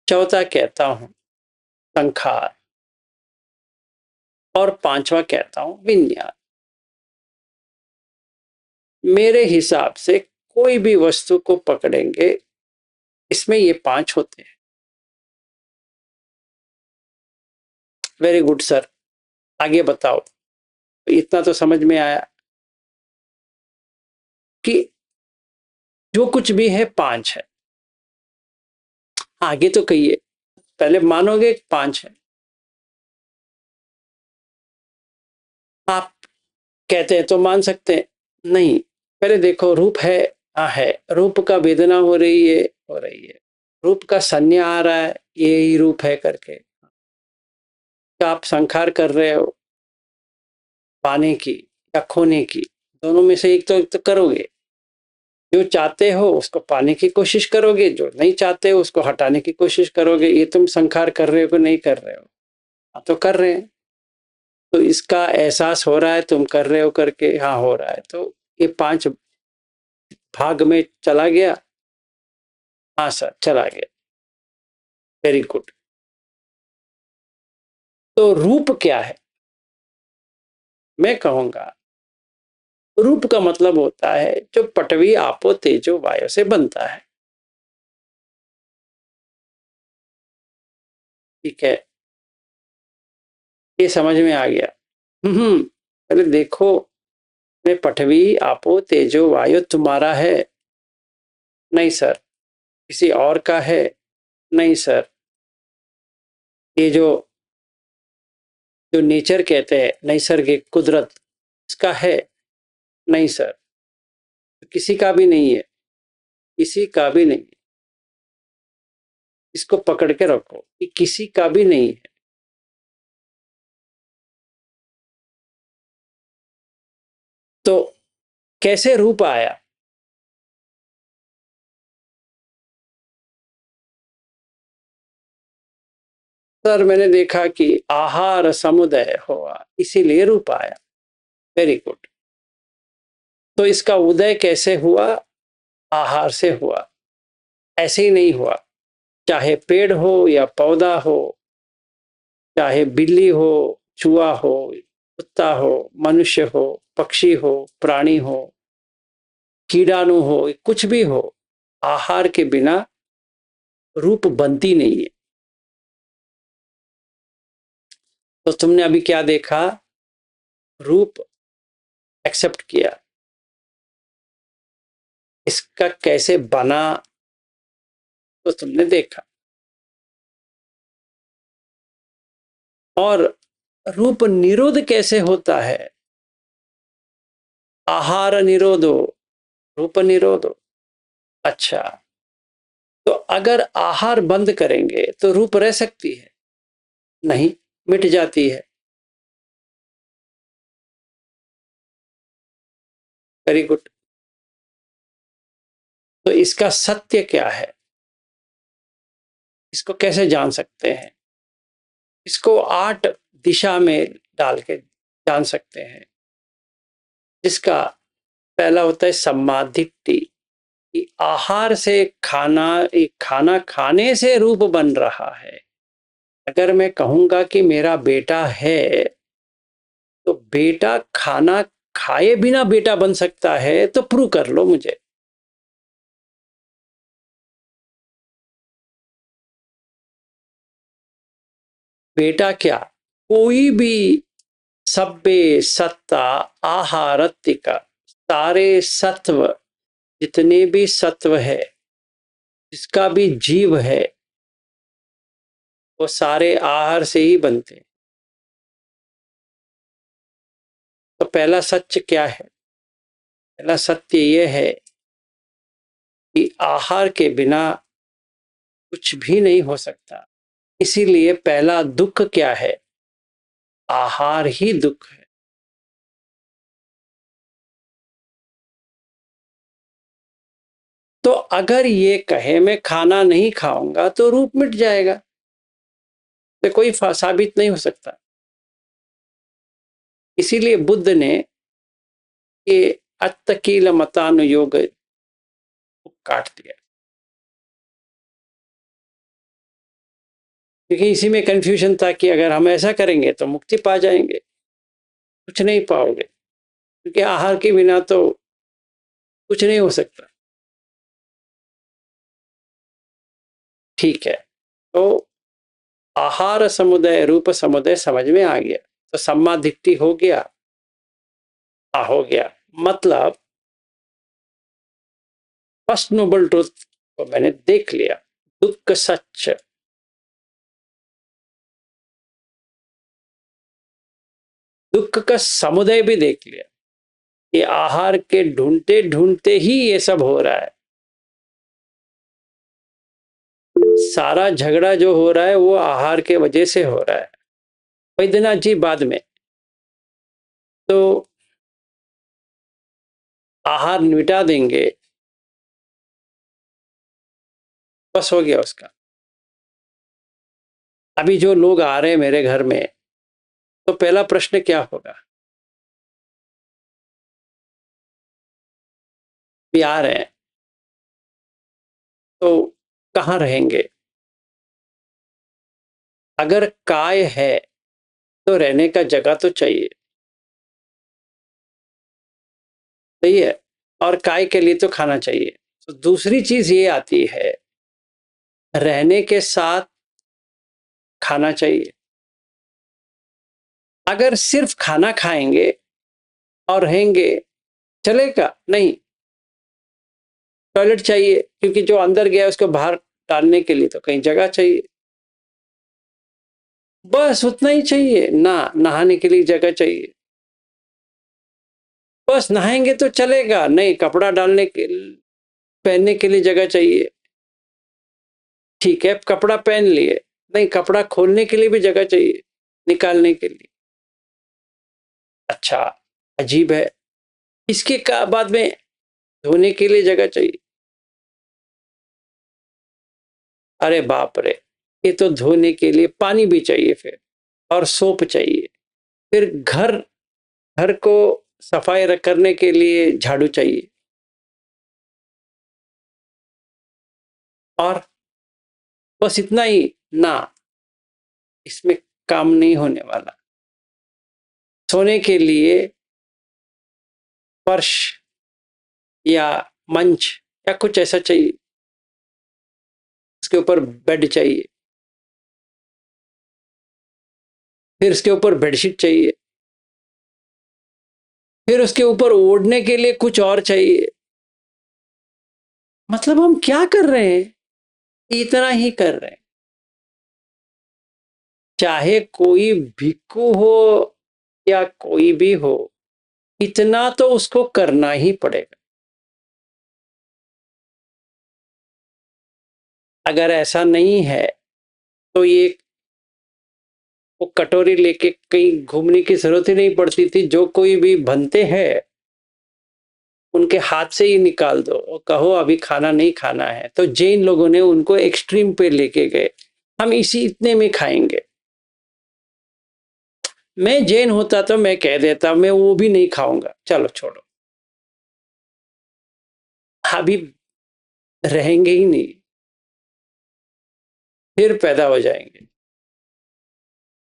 Speaker 1: चौथा कहता हूं संखार, और पांचवा कहता हूं विज्ञान। मेरे हिसाब से कोई भी वस्तु को पकड़ेंगे, इसमें ये 5 होते हैं। वेरी गुड सर, आगे बताओ। इतना तो समझ में आया कि जो कुछ भी है 5 है। आगे तो कहिए, पहले मानोगे 5 है, आप कहते हैं तो मान सकते हैं, नहीं पहले देखो रूप है, हाँ है, रूप का वेदना हो रही है, हो रही है, रूप का संज्ञा आ रहा है, यही रूप है करके। तो आप संखार कर रहे हो पाने की या खोने की, दोनों में से एक तो करोगे। जो चाहते हो उसको पाने की कोशिश करोगे, जो नहीं चाहते हो उसको हटाने की कोशिश करोगे। ये तुम संखार कर रहे हो कि नहीं कर रहे हो? हाँ तो कर रहे हैं, तो इसका एहसास हो रहा है तुम कर रहे हो करके, हाँ हो रहा है। तो ये 5 भाग में चला गया। हाँ सर चला गया, वेरी गुड। तो रूप क्या है? मैं कहूंगा रूप का मतलब होता है जो पटवी आपो तेजो वायु से बनता है। ठीक है, ये समझ में आ गया। पहले देखो, मैं पटवी आपो तेजो वायु तुम्हारा है? नहीं सर। किसी और का है? नहीं सर। ये जो जो नेचर कहते हैं, नैसर्गिक कुदरत, इसका है? नहीं सर, किसी का भी नहीं है, किसी का भी नहीं है। इसको पकड़ के रखो कि किसी का भी नहीं है। तो कैसे रूप आया? सर मैंने देखा कि आहार समुदय हुआ, इसीलिए रूप आया। Very good. तो इसका उदय कैसे हुआ? आहार से हुआ, ऐसे ही नहीं हुआ। चाहे पेड़ हो या पौधा हो, चाहे बिल्ली हो, चूहा हो, कुत्ता हो, मनुष्य हो, पक्षी हो, प्राणी हो, कीड़ाणु हो, कुछ भी हो, आहार के बिना रूप बनती नहीं है। तो तुमने अभी क्या देखा? रूप एक्सेप्ट किया। इसका कैसे बना तो तुमने देखा। और रूप निरोध कैसे होता है? आहार निरोधो रूप निरोधो। अच्छा, तो अगर आहार बंद करेंगे तो रूप रह सकती है? नहीं, मिट जाती है। Very good. तो इसका सत्य क्या है? इसको कैसे जान सकते हैं? इसको 8 दिशा में डाल के जान सकते हैं। जिसका पहला होता है सम्मादिट्ठी, कि आहार से खाना खाने से रूप बन रहा है। अगर मैं कहूंगा कि मेरा बेटा है, तो बेटा खाना खाए बिना बेटा बन सकता है, तो प्रूव कर लो मुझे। बेटा क्या, कोई भी सब्बे सत्ता आहारत्तिका, सारे सत्व, जितने भी सत्व है, जिसका भी जीव है, वो सारे आहार से ही बनते हैं। तो पहला सत्य क्या है? पहला सत्य यह है कि आहार के बिना कुछ भी नहीं हो सकता। इसीलिए पहला दुख क्या है? आहार ही दुख है। तो अगर ये कहे मैं खाना नहीं खाऊंगा तो रूप मिट जाएगा, तो कोई साबित नहीं हो सकता। इसीलिए बुद्ध ने ये अत्तकील मतानुयोग काट दिया, क्योंकि इसी में कंफ्यूजन था कि अगर हम ऐसा करेंगे तो मुक्ति पा जाएंगे। कुछ नहीं पाओगे, क्योंकि आहार के बिना तो कुछ नहीं हो सकता। ठीक है, तो आहार समुदय रूप समुदय समझ में आ गया। तो सम्मादिट्ठी हो गया? हो गया। मतलब फर्स्ट नोबल ट्रुथ को मैंने देख लिया, दुख सच। दुख का समुदय भी देख लिया, ये आहार के ढूंढते ढूंढते ही ये सब हो रहा है। सारा झगड़ा जो हो रहा है वो आहार के वजह से हो रहा है। वैद्यनाथ जी बाद में तो आहार मिटा देंगे, बस हो गया उसका। अभी जो लोग आ रहे हैं मेरे घर में, तो पहला प्रश्न क्या होगा? भी आ रहे हैं तो कहाँ रहेंगे? अगर काय है तो रहने का जगह तो चाहिए, सही है, और काय के लिए तो खाना चाहिए। तो दूसरी चीज ये आती है, रहने के साथ खाना चाहिए। अगर सिर्फ खाना खाएंगे और रहेंगे चलेगा? नहीं, टॉयलेट चाहिए, क्योंकि जो अंदर गया उसको बाहर डालने के लिए तो कहीं जगह चाहिए। बस उतना ही चाहिए ना, नहाने के लिए जगह चाहिए, बस नहाएंगे तो चलेगा, नहीं कपड़ा डालने के पहनने के लिए जगह चाहिए, ठीक है कपड़ा पहन लिए, नहीं कपड़ा खोलने के लिए भी जगह चाहिए, निकालने के लिए। अच्छा, अजीब है, इसके बाद में धोने के लिए जगह चाहिए। अरे बाप रे, ये तो धोने के लिए पानी भी चाहिए फिर, और सोप चाहिए, फिर घर घर को सफाई करने के लिए झाड़ू चाहिए, और बस इतना ही ना, इसमें काम नहीं होने वाला। सोने के लिए फर्श या मंच या कुछ ऐसा चाहिए, उसके ऊपर बेड चाहिए, फिर उसके ऊपर बेडशीट चाहिए, फिर उसके ऊपर ओढ़ने के लिए कुछ और चाहिए। मतलब हम क्या कर रहे हैं, इतना ही कर रहे हैं। चाहे कोई भिक्खु हो या कोई भी हो, इतना तो उसको करना ही पड़ेगा। अगर ऐसा नहीं है तो ये वो कटोरी लेके कहीं घूमने की जरूरत ही नहीं पड़ती थी। जो कोई भी बनते हैं उनके हाथ से ही निकाल दो और कहो अभी खाना नहीं खाना है, तो जैन लोगों ने उनको एक्सट्रीम पे लेके गए, हम इसी इतने में खाएंगे। मैं जैन होता तो मैं कह देता मैं वो भी नहीं खाऊंगा, चलो छोड़ो, अभी रहेंगे ही नहीं, फिर पैदा हो जाएंगे,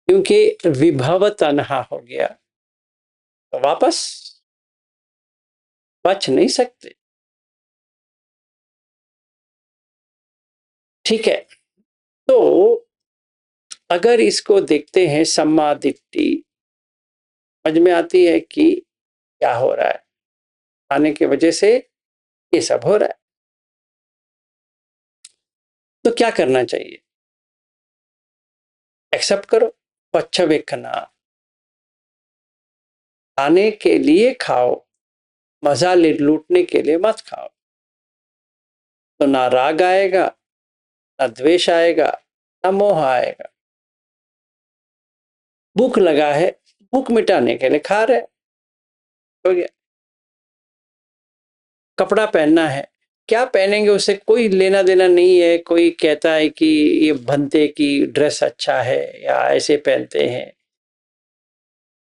Speaker 1: क्योंकि विभव तन्हा हो गया तो वापस बच नहीं सकते। ठीक है, तो अगर इसको देखते हैं सम्मा दिट्ठी, समझ में आती है कि क्या हो रहा है, खाने की वजह से ये सब हो रहा है। तो क्या करना चाहिए, एक्सेप्ट करो, पच्छ वेखना, खाने के लिए खाओ, मजा लूटने के लिए मत खाओ। तो ना राग आएगा, ना द्वेष आएगा, ना मोह आएगा। भूख लगा है, भूख मिटाने के लिए खा रहे, हो गया। कपड़ा पहनना है, क्या पहनेंगे उससे कोई लेना देना नहीं है। कोई कहता है कि ये बनते की ड्रेस अच्छा है या ऐसे पहनते हैं,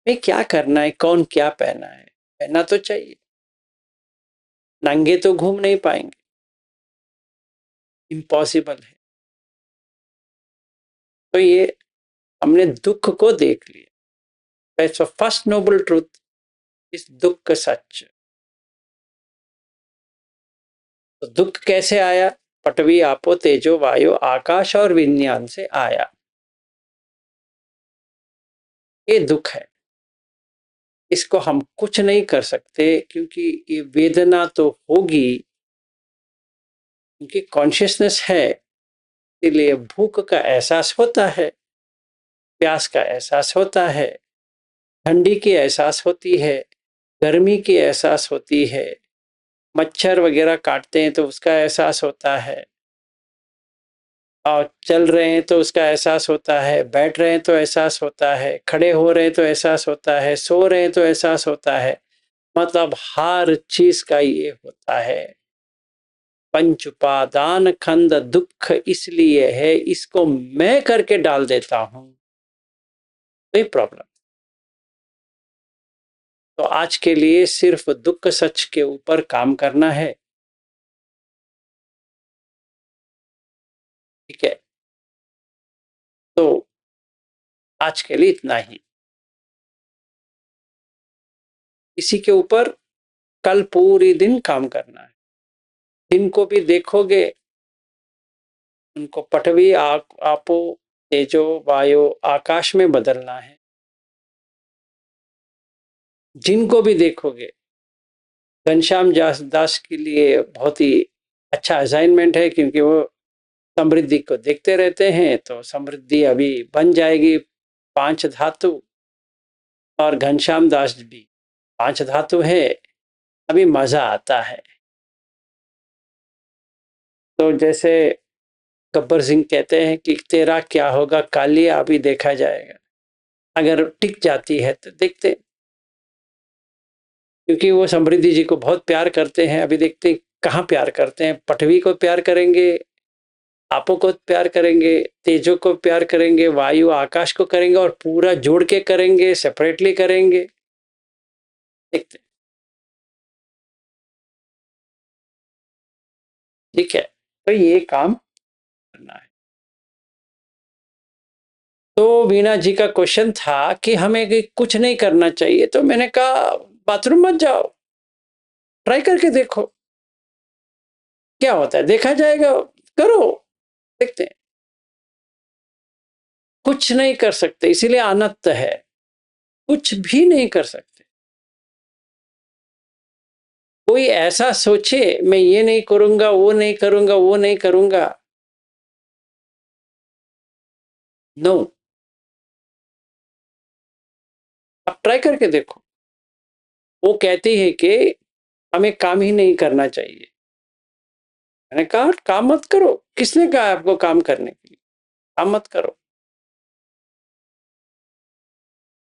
Speaker 1: भाई क्या करना है, कौन क्या पहना है, पहनना तो चाहिए। नंगे तो घूम नहीं पाएंगे, इम्पॉसिबल है। तो ये हमने दुख को देख लिया, फर्स्ट नोबल ट्रूथ इस दुख सच। तो दुख कैसे आया, पटवी आपो तेजो वायु आकाश और विज्ञान से आया, ये दुख है, इसको हम कुछ नहीं कर सकते, क्योंकि ये वेदना तो होगी, क्योंकि कॉन्शियसनेस है, इसलिए भूख का एहसास होता है, प्यास का एहसास होता है, ठंडी की एहसास होती है, गर्मी की एहसास होती है, मच्छर वगैरह काटते हैं तो उसका एहसास होता है, और चल रहे हैं तो उसका एहसास होता है, बैठ रहे हैं तो एहसास होता है, खड़े हो रहे हैं तो एहसास होता है, सो रहे हैं तो एहसास होता है। मतलब हर चीज का ये होता है। पंच उपादान खंड दुख इसलिए है, इसको मैं करके डाल देता हूं, कोई प्रॉब्लम। तो आज के लिए सिर्फ दुख सच के ऊपर काम करना है, ठीक है। तो आज के लिए इतना ही, इसी के ऊपर कल पूरी दिन काम करना है। दिन को भी देखोगे, उनको पटवी आपो तेजो वायु आकाश में बदलना है। जिनको भी देखोगे, घनश्याम दास के लिए बहुत ही अच्छा असाइनमेंट है, क्योंकि वो समृद्धि को देखते रहते हैं, तो समृद्धि अभी बन जाएगी 5 धातु और घनश्याम दास भी 5 धातु है, अभी मजा आता है। तो जैसे गब्बर सिंह कहते हैं कि तेरा क्या होगा कालिया, अभी देखा जाएगा। अगर टिक जाती है तो देखते, क्योंकि वो समृद्धि जी को बहुत प्यार करते हैं। अभी देखते कहाँ प्यार करते हैं। पटवी को प्यार करेंगे, आपो को प्यार करेंगे, तेजो को प्यार करेंगे, वायु आकाश को करेंगे, और पूरा जोड़ के करेंगे, सेपरेटली करेंगे, देखते। ठीक है, तो ये काम करना है। तो वीणा जी का क्वेश्चन था कि हमें कुछ नहीं करना चाहिए, तो मैंने कहा बाथरूम मत जाओ, ट्राई करके देखो क्या होता है, देखा जाएगा, करो, देखते हैं। कुछ नहीं कर सकते, इसीलिए अनंत है, कुछ भी नहीं कर सकते। कोई ऐसा सोचे मैं ये नहीं करूंगा, वो नहीं करूंगा, वो नहीं करूंगा, नो। आप ट्राई करके देखो। वो कहती है कि हमें काम ही नहीं करना चाहिए। मैंने कहा काम मत करो। किसने कहा आपको काम करने के लिए? काम मत करो,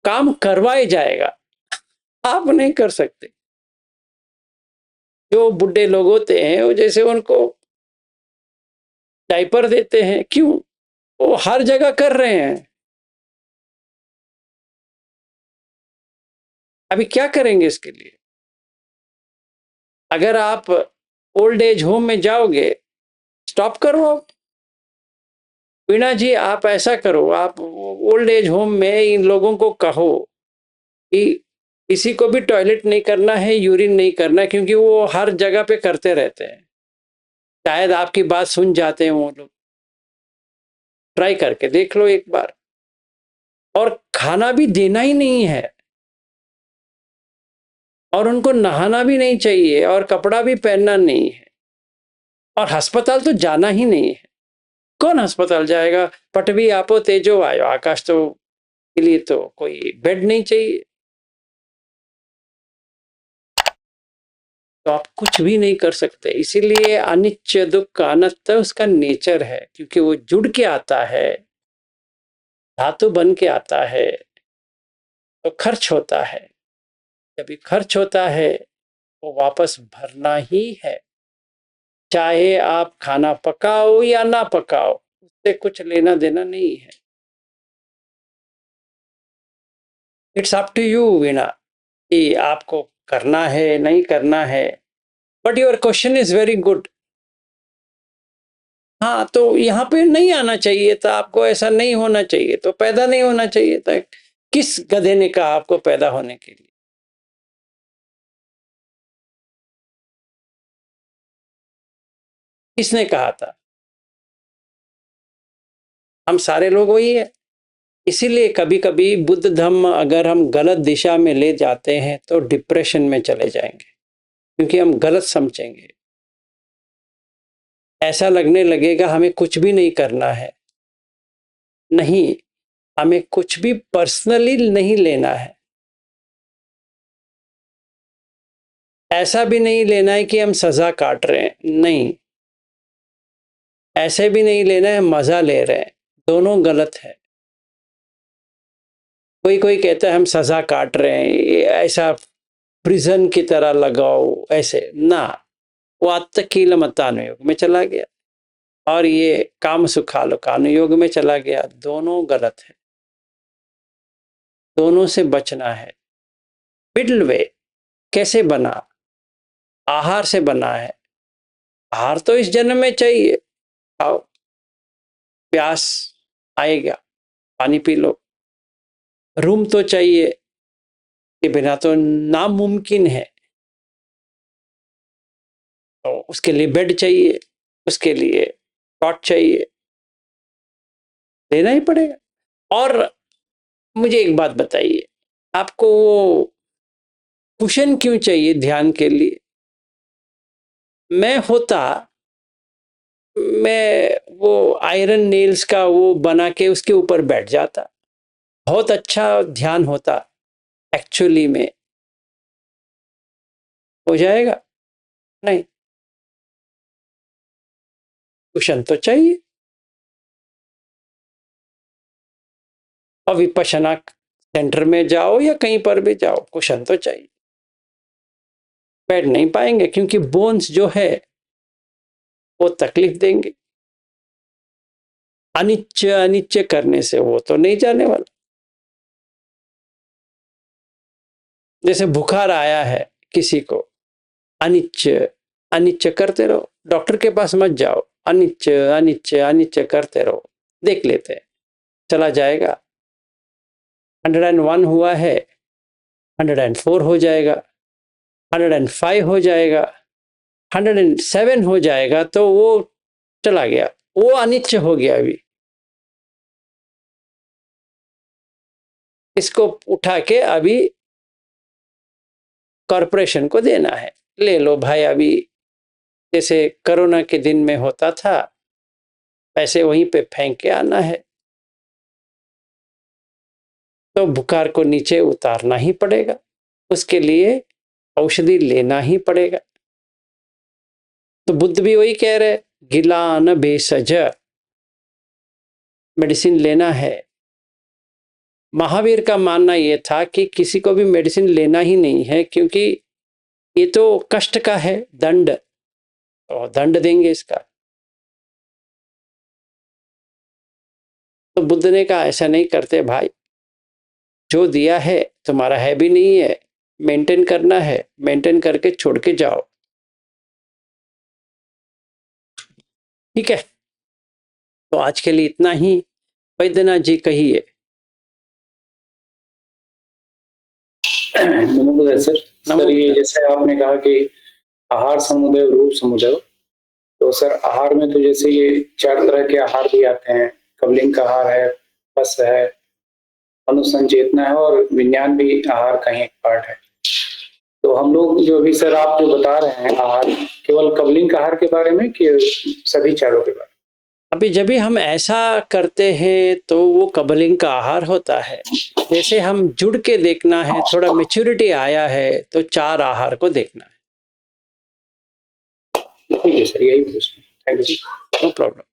Speaker 1: काम करवाया जाएगा, आप नहीं कर सकते। जो बुढ़े लोग होते हैं वो जैसे उनको डायपर देते हैं, क्यों? वो हर जगह कर रहे हैं। अभी क्या करेंगे इसके लिए? अगर आप ओल्ड एज होम में जाओगे, स्टॉप करो आप। वीणा जी आप ऐसा करो, आप ओल्ड एज होम में इन लोगों को कहो कि किसी को भी टॉयलेट नहीं करना है, यूरिन नहीं करना, क्योंकि वो हर जगह पे करते रहते हैं। शायद आपकी बात सुन जाते हैं वो लोग। ट्राई करके देख लो एक बार। और खाना भी देना ही नहीं है, और उनको नहाना भी नहीं चाहिए, और कपड़ा भी पहनना नहीं है, और अस्पताल तो जाना ही नहीं है। कौन अस्पताल जाएगा? पटवी आपो तेजो वायु आकाश तो के लिए तो कोई बेड नहीं चाहिए। तो आप कुछ भी नहीं कर सकते। इसीलिए अनित्य दुख अनंत उसका नेचर है, क्योंकि वो जुड़ के आता है, धातु बन के आता है, तो खर्च होता है। जब भी खर्च होता है वो वापस भरना ही है। चाहे आप खाना पकाओ या ना पकाओ, उससे कुछ लेना देना नहीं है। इट्स अप टू यू वीणा कि आपको करना है नहीं करना है। But your question is very good. हाँ, तो यहाँ पे नहीं आना चाहिए था आपको, ऐसा नहीं होना चाहिए, तो पैदा नहीं होना चाहिए था। किस गधे ने कहा आपको पैदा होने के लिए? किसने कहा था? हम सारे लोग वही है। इसीलिए कभी कभी बुद्ध धम्म अगर हम गलत दिशा में ले जाते हैं तो डिप्रेशन में चले जाएंगे, क्योंकि हम गलत समझेंगे। ऐसा लगने लगेगा हमें कुछ भी नहीं करना है। नहीं, हमें कुछ भी पर्सनली नहीं लेना है। ऐसा भी नहीं लेना है कि हम सजा काट रहे हैं, नहीं। ऐसे भी नहीं लेना है मजा ले रहे हैं, दोनों गलत है। कोई कोई कहता है हम सजा काट रहे हैं, ऐसा प्रिजन की तरह लगाओ, ऐसे ना। वो आत्तकील मतानुयोग में चला गया, और ये काम सुखालो कानुयोग में चला गया। दोनों गलत है, दोनों से बचना है। मिडल वे कैसे बना? आहार से बना है। आहार तो इस जन्म में चाहिए, खाओ, प्यास आएगा, पानी पी लो। रूम तो चाहिए, के बिना तो नामुमकिन है। तो उसके लिए बेड चाहिए, उसके लिए कॉट चाहिए, लेना ही पड़ेगा। और मुझे एक बात बताइए, आपको वो कुशन क्यों चाहिए ध्यान के लिए? मैं वो आयरन नेल्स का वो बना के उसके ऊपर बैठ जाता, बहुत अच्छा ध्यान होता, एक्चुअली में हो जाएगा? नहीं, कुशन तो चाहिए। और विपश्यना सेंटर में जाओ या कहीं पर भी जाओ, कुशन तो चाहिए। बैठ नहीं पाएंगे क्योंकि बोन्स जो है वो तकलीफ देंगे। अनिच्च अनिच्च करने से वो तो नहीं जाने वाला। जैसे बुखार आया है किसी को, अनिच्च अनिच्च करते रहो, डॉक्टर के पास मत जाओ, अनिच्च अनिच्च अनिच्च करते रहो, देख लेते हैं, चला जाएगा। 101 हुआ है, 104 हो जाएगा, 105 हो जाएगा, 107 हो जाएगा, तो वो चला गया, वो अनिच्च हो गया। अभी इसको उठा के अभी कॉरपोरेशन को देना है, ले लो भाई। अभी जैसे कोरोना के दिन में होता था, पैसे वहीं पे फेंक के आना है, तो बुखार को नीचे उतारना ही पड़ेगा, उसके लिए औषधि लेना ही पड़ेगा। तो बुद्ध भी वही कह रहे, गिलान भेषज, मेडिसिन लेना है। महावीर का मानना यह था कि किसी को भी मेडिसिन लेना ही नहीं है, क्योंकि ये तो कष्ट का है, दंड, और दंड देंगे इसका। तो बुद्ध ने कहा ऐसा नहीं करते भाई, जो दिया है तुम्हारा है भी नहीं है, मेंटेन करना है, मेंटेन करके छोड़ के जाओ। ठीक है, तो आज के लिए इतना ही। वैद्यनाथ जी कहिए।
Speaker 7: नमस्कार सर। सर ये जैसे आपने कहा कि आहार समुदाय रूप समुदाय, तो सर आहार में तो जैसे ये 4 तरह के आहार भी आते हैं, कबलिंग का आहार है, पस है, अनुसंचेतना है, और विज्ञान भी आहार का ही एक पार्ट है। तो हम लोग जो अभी सर आप जो बता रहे हैं आहार, केवल कबलिंग का आहार के बारे में कि सभी चारों के बारे में?
Speaker 1: अभी जब भी हम ऐसा करते हैं तो वो कबलिंग का आहार होता है। जैसे हम जुड़ के देखना है, थोड़ा मैच्योरिटी आया है, तो 4 आहार को देखना है।
Speaker 7: ठीक है सर, यही पूछना। Thank you,
Speaker 1: no problem.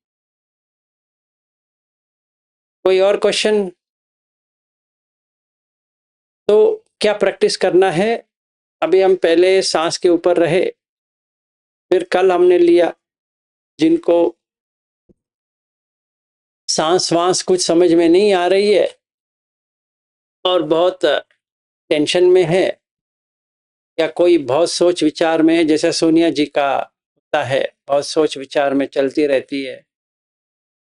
Speaker 1: कोई और क्वेश्चन? तो क्या प्रैक्टिस करना है? अभी हम पहले सांस के ऊपर रहे, फिर कल हमने लिया, जिनको सांस वांस कुछ समझ में नहीं आ रही है और बहुत टेंशन में है, या कोई बहुत सोच विचार में है, जैसे सोनिया जी का होता है, बहुत सोच विचार में चलती रहती है,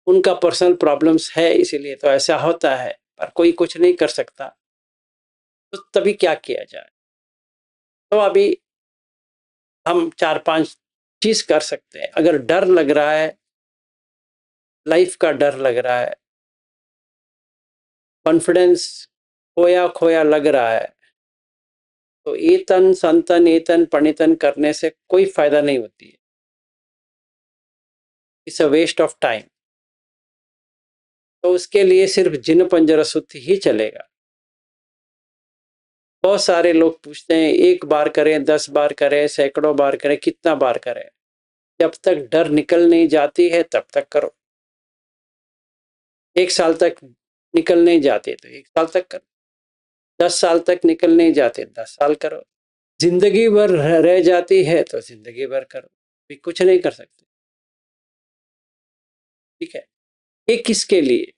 Speaker 1: उनका पर्सनल प्रॉब्लम्स है, इसीलिए तो ऐसा होता है, पर कोई कुछ नहीं कर सकता। तो तभी क्या किया जाए? तो अभी हम 4-5 चीज कर सकते हैं। अगर डर लग रहा है, लाइफ का डर लग रहा है, कॉन्फिडेंस खोया खोया लग रहा है, तो एतन संतन एतन पणितन करने से कोई फायदा नहीं होती है। It's a waste of time. तो उसके लिए सिर्फ जिन पंजर सुत्ति ही चलेगा। बहुत सारे लोग पूछते हैं 1 बार करें, 10 बार करें, सैकड़ों बार करें, कितना बार करें? जब तक डर निकल नहीं जाती है तब तक करो। 1 साल तक निकल नहीं जाते तो 1 साल तक करो, 10 साल तक निकल नहीं जाते 10 साल करो, जिंदगी भर रह जाती है तो जिंदगी भर करो, भी कुछ नहीं कर सकते। ठीक है, ये किसके लिए?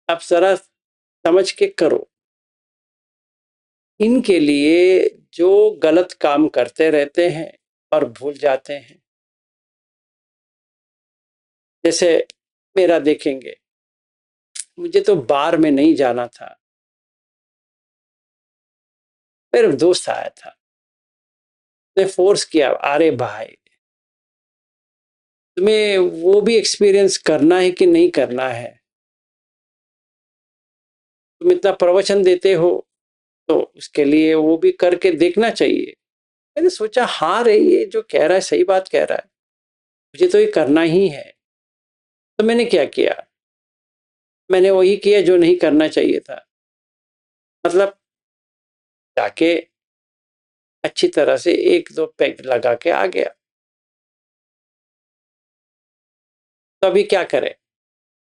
Speaker 1: आप जरा समझ के करो। इनके लिए जो गलत काम करते रहते हैं और भूल जाते हैं। जैसे मेरा देखेंगे, मुझे तो बार में नहीं जाना था, मेरा दोस्त आया था, उसने फोर्स किया, अरे भाई तुम्हें वो भी एक्सपीरियंस करना है कि नहीं करना है? तुम इतना प्रवचन देते हो तो उसके लिए वो भी करके देखना चाहिए। मैंने सोचा हाँ रे, ये जो कह रहा है सही बात कह रहा है, मुझे तो ये करना ही है। तो मैंने क्या किया, मैंने वही किया जो नहीं करना चाहिए था। मतलब जाके अच्छी तरह से 1-2 पैग लगा के आ गया। तो अभी क्या करें?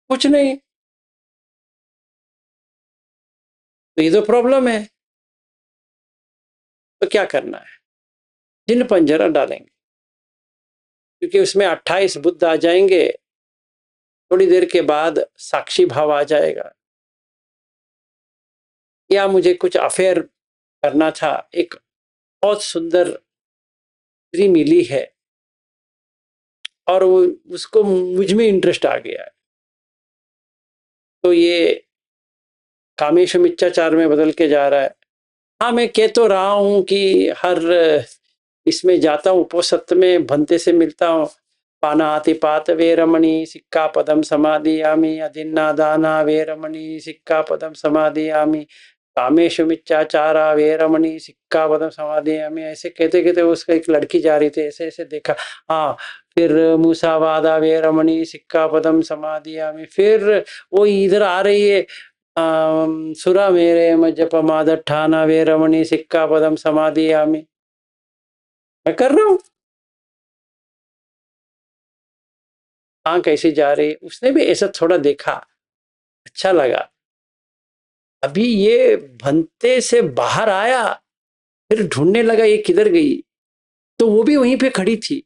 Speaker 1: कुछ नहीं। तो ये तो प्रॉब्लम है। तो क्या करना है? जिन पंजरा डालेंगे, क्योंकि उसमें 28 बुद्ध आ जाएंगे। थोड़ी देर के बाद साक्षी भाव आ जाएगा। या मुझे कुछ अफेयर करना था, एक बहुत सुंदर स्त्री मिली है और वो उसको मुझ में इंटरेस्ट आ गया है। तो ये कामेश मिथ्याचार में बदल के जा रहा है। हाँ, मैं कह तो रहा हूँ कि हर इसमें जाता हूँ, उपोसत्त में भंते से मिलता हूँ। पानातिपात वेरमणि सिक्कापदम समादियामि, अदिन्ना दाना वेरमणि सिक्कापदम समादियामि, कामेषु मिथ्याचारा वेरमणि सिक्कापदम समादियामि। ऐसे कहते कहते उसका एक लड़की जा रही थी, ऐसे ऐसे देखा। हाँ, फिर मूसावादा वेरमणि सिक्कापदम समादियामि। फिर वो इधर आ रही है, सुरा मेरे जप मादठाना वेरमणि सिक्कापदम समादियामि। मैं कर रहा हूँ। हाँ, कैसी जा रही? उसने भी ऐसा थोड़ा देखा, अच्छा लगा। अभी ये भंते से बाहर आया, फिर ढूंढने लगा ये किधर गई। तो वो भी वहीं पे खड़ी थी।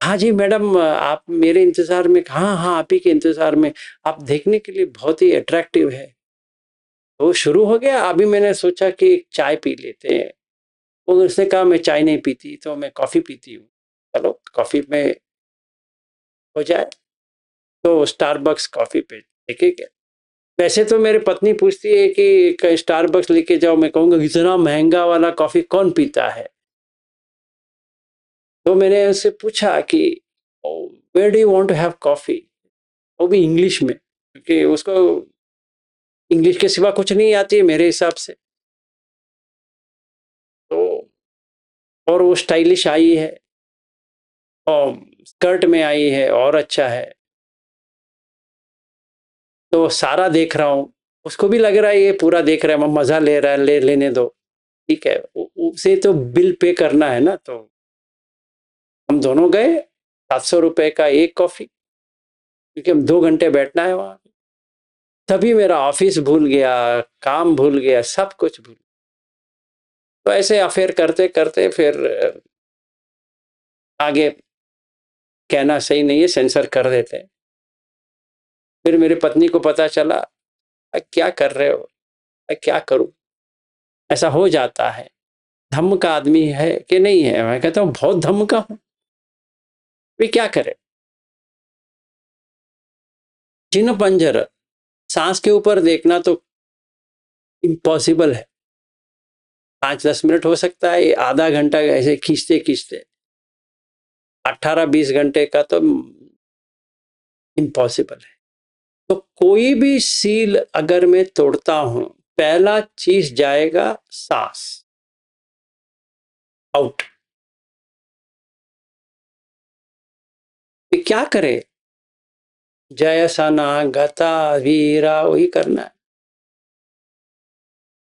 Speaker 1: हाँ जी मैडम, आप मेरे इंतजार में। हाँ हाँ, आप ही के इंतजार में। आप देखने के लिए बहुत ही अट्रैक्टिव है। वो शुरू हो गया। अभी मैंने सोचा कि चाय पी लेते हैं। वो उसने कहा मैं चाय नहीं पीती, तो मैं कॉफी पीती हूँ। चलो कॉफी में हो जाए। तो स्टारबक्स कॉफी पे लेके गया। वैसे तो मेरी पत्नी पूछती है कि स्टारबक्स लेके जाओ, मैं कहूँगा इतना महंगा वाला कॉफी कौन पीता है। तो मैंने उससे पूछा कि where do you want to have coffee, वो भी इंग्लिश में, क्योंकि उसको इंग्लिश के सिवा कुछ नहीं आती है मेरे हिसाब से। तो और वो स्टाइलिश आई है और स्कर्ट में आई है और अच्छा है। तो सारा देख रहा हूँ, उसको भी लग रहा है ये पूरा देख रहा है, मजा ले रहा है, लेने दो। ठीक है, उसे तो बिल पे करना है ना। तो हम दोनों गए, 700 रुपए का एक कॉफी, क्योंकि हम 2 घंटे बैठना है वहां। तभी मेरा ऑफिस भूल गया, काम भूल गया, सब कुछ भूल। तो ऐसे अफेयर करते करते फिर आगे कहना सही नहीं है, सेंसर कर देते हैं। फिर मेरी पत्नी को पता चला, क्या कर रहे हो, क्या करूं। ऐसा हो जाता है। धम्म का आदमी है कि नहीं है? मैं कहता हूँ बहुत धम्म का हूं। वे क्या करे? जिन पंजर, सांस के ऊपर देखना तो इम्पॉसिबल है। 5-10 मिनट हो सकता है, आधा घंटा ऐसे खींचते खींचते। 18-20 घंटे का तो इम्पॉसिबल है। तो कोई भी सील अगर मैं तोड़ता हूं, पहला चीज जाएगा सांस, आउट। क्या करे? जय सना गता वीरा, वही करना है,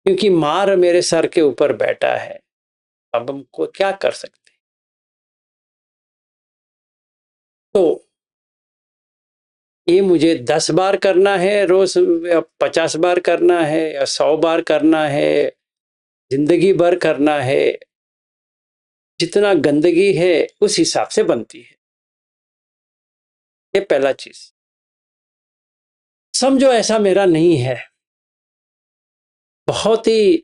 Speaker 1: क्योंकि मार मेरे सर के ऊपर बैठा है। अब हमको क्या कर सकते? तो ये मुझे 10 बार करना है रोज, 50 बार करना है, या 100 बार करना है, जिंदगी भर करना है। जितना गंदगी है उस हिसाब से बनती है। ये पहला चीज समझो। ऐसा मेरा नहीं है। बहुत ही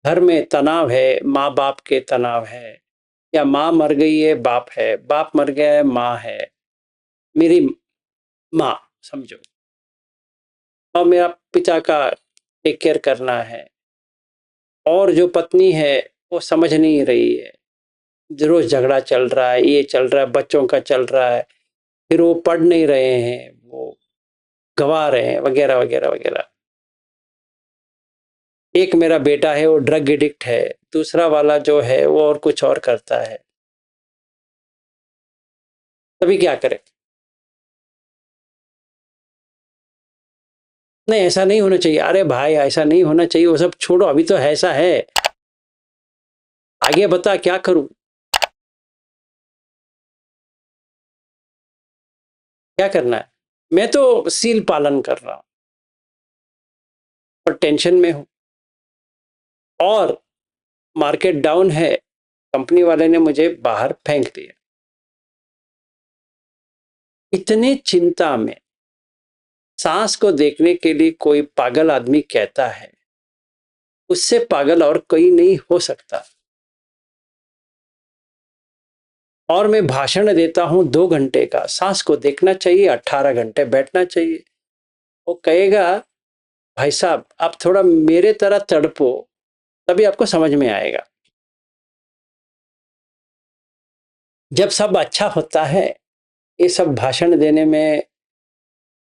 Speaker 1: घर में तनाव है, माँ बाप के तनाव है, या माँ मर गई है, बाप है, बाप मर गया है, माँ है, मेरी माँ समझो, और मेरा पिता का टेक केयर करना है। और जो पत्नी है वो समझ नहीं रही है, रोज झगड़ा चल रहा है, ये चल रहा है, बच्चों का चल रहा है, फिर वो पढ़ नहीं रहे हैं, वो गवा रहे हैं, वगैरह वगैरह वगैरह। एक मेरा बेटा है वो ड्रग एडिक्ट है, दूसरा वाला जो है वो और कुछ और करता है। तभी क्या करें? नहीं ऐसा नहीं होना चाहिए, अरे भाई ऐसा नहीं होना चाहिए, वो सब छोड़ो, अभी तो ऐसा है, आगे बता क्या करूं, क्या करना है। मैं तो सील पालन कर रहा हूं और टेंशन में हूं, और मार्केट डाउन है, कंपनी वाले ने मुझे बाहर फेंक दिया। इतने चिंता में सांस को देखने के लिए कोई पागल आदमी कहता है, उससे पागल और कोई नहीं हो सकता। और मैं भाषण देता हूं 2 घंटे का, सांस को देखना चाहिए, 18 घंटे बैठना चाहिए। वो कहेगा भाई साहब आप थोड़ा मेरे तरह तड़पो, तभी आपको समझ में आएगा। जब सब अच्छा होता है, ये सब भाषण देने में,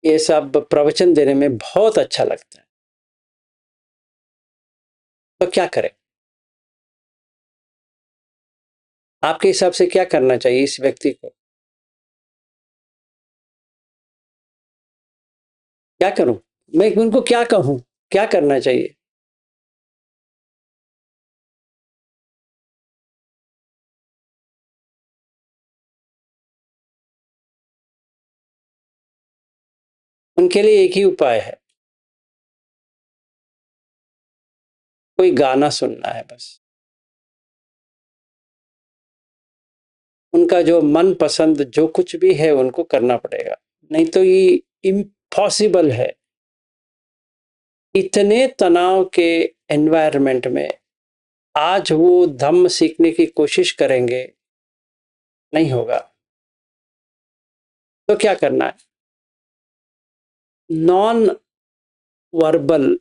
Speaker 1: ये सब प्रवचन देने में बहुत अच्छा लगता है, तो क्या करें। आपके हिसाब से क्या करना चाहिए इस व्यक्ति को, क्या करूं मैं, उनको क्या कहूं, क्या करना चाहिए। उनके लिए एक ही उपाय है, कोई गाना सुनना है बस। उनका जो मन पसंद जो कुछ भी है उनको करना पड़ेगा, नहीं तो ये इम्पॉसिबल है। इतने तनाव के एनवायरनमेंट में आज वो धम्म सीखने की कोशिश करेंगे, नहीं होगा। तो क्या करना है, नॉन वर्बल,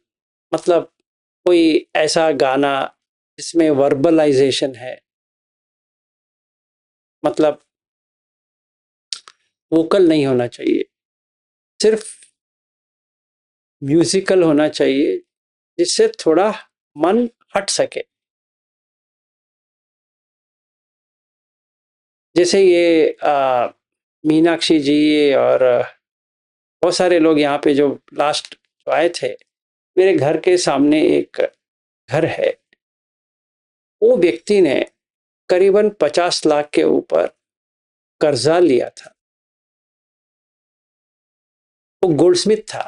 Speaker 1: मतलब कोई ऐसा गाना जिसमें वर्बलाइजेशन है, मतलब वोकल नहीं होना चाहिए, सिर्फ म्यूजिकल होना चाहिए, जिससे थोड़ा मन हट सके। जैसे ये मीनाक्षी जी और बहुत सारे लोग यहाँ पे जो लास्ट जो आए थे, मेरे घर के सामने एक घर है, वो व्यक्ति ने करीबन 50 लाख के ऊपर कर्जा लिया था। वो गोल्डस्मिथ था,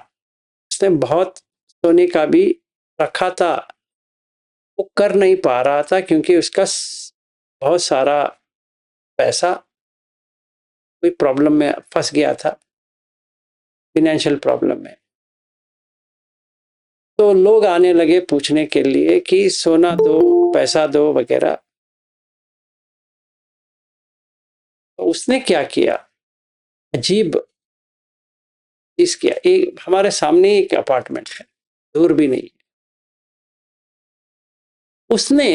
Speaker 1: उसने बहुत सोने का भी रखा था, वो कर नहीं पा रहा था क्योंकि उसका बहुत सारा पैसा कोई प्रॉब्लम में फंस गया था, फाइनेंशियल प्रॉब्लम में। तो लोग आने लगे पूछने के लिए कि सोना दो, पैसा दो वगैरह। तो उसने क्या किया, अजीब चीज किया। एक हमारे सामने एक अपार्टमेंट है, दूर भी नहीं, उसने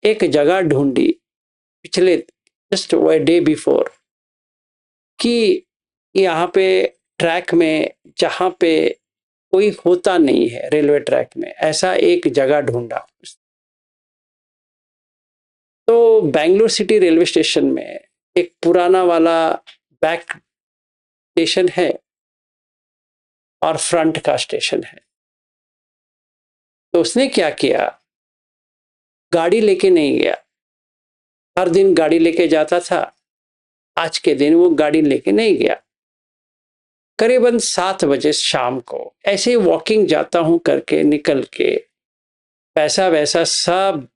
Speaker 1: एक जगह ढूंढी पिछले जस्ट डे बिफोर कि यहाँ पे ट्रैक में, जहाँ पे कोई होता नहीं है रेलवे ट्रैक में, ऐसा एक जगह ढूंढा। तो बेंगलोर सिटी रेलवे स्टेशन में एक पुराना वाला बैक स्टेशन है और फ्रंट का स्टेशन है। तो उसने क्या किया, गाड़ी लेके नहीं गया, हर दिन गाड़ी लेके जाता था, आज के दिन वो गाड़ी लेके नहीं गया। करीबन 7 बजे शाम को ऐसे वॉकिंग जाता हूं करके निकल के, पैसा वैसा सब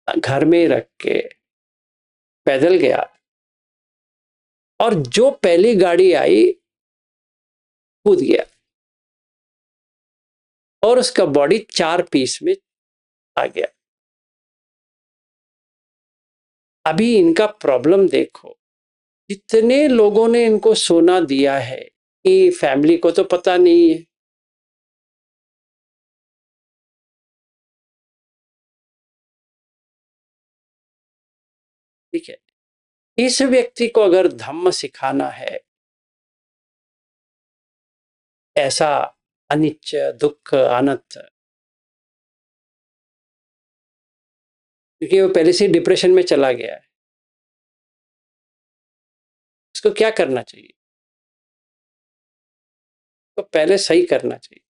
Speaker 1: घर में रख के पैदल गया, और जो पहली गाड़ी आई कूद गया, और उसका बॉडी 4 पीस में आ गया। अभी इनका प्रॉब्लम देखो, जितने लोगों ने इनको सोना दिया है कि फैमिली को तो पता नहीं है, ठीक है। इस व्यक्ति को अगर धम्म सिखाना है, ऐसा अनिच्च दुख अनंत, क्योंकि वो पहले से डिप्रेशन में चला गया है, उसको क्या करना चाहिए, तो पहले सही करना चाहिए।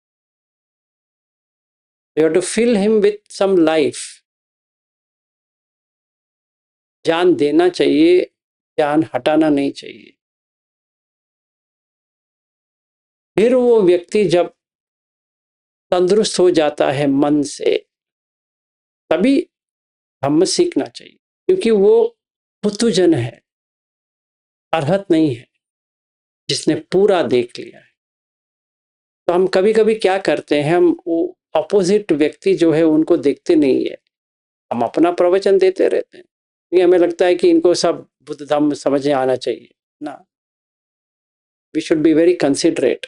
Speaker 1: You have to fill him with some life. जान देना चाहिए, जान हटाना नहीं चाहिए। फिर वो व्यक्ति जब तंदुरुस्त हो जाता है मन से, तभी धम्म सीखना चाहिए, क्योंकि वो पुतुजन है, अरहत नहीं है, जिसने पूरा देख लिया है। तो हम कभी कभी क्या करते हैं, हम वो अपोजिट व्यक्ति जो है उनको देखते नहीं है, हम अपना प्रवचन देते रहते हैं, ये हमें लगता है कि इनको सब बुद्ध धम्म समझ में आना चाहिए ना। We should be very considerate.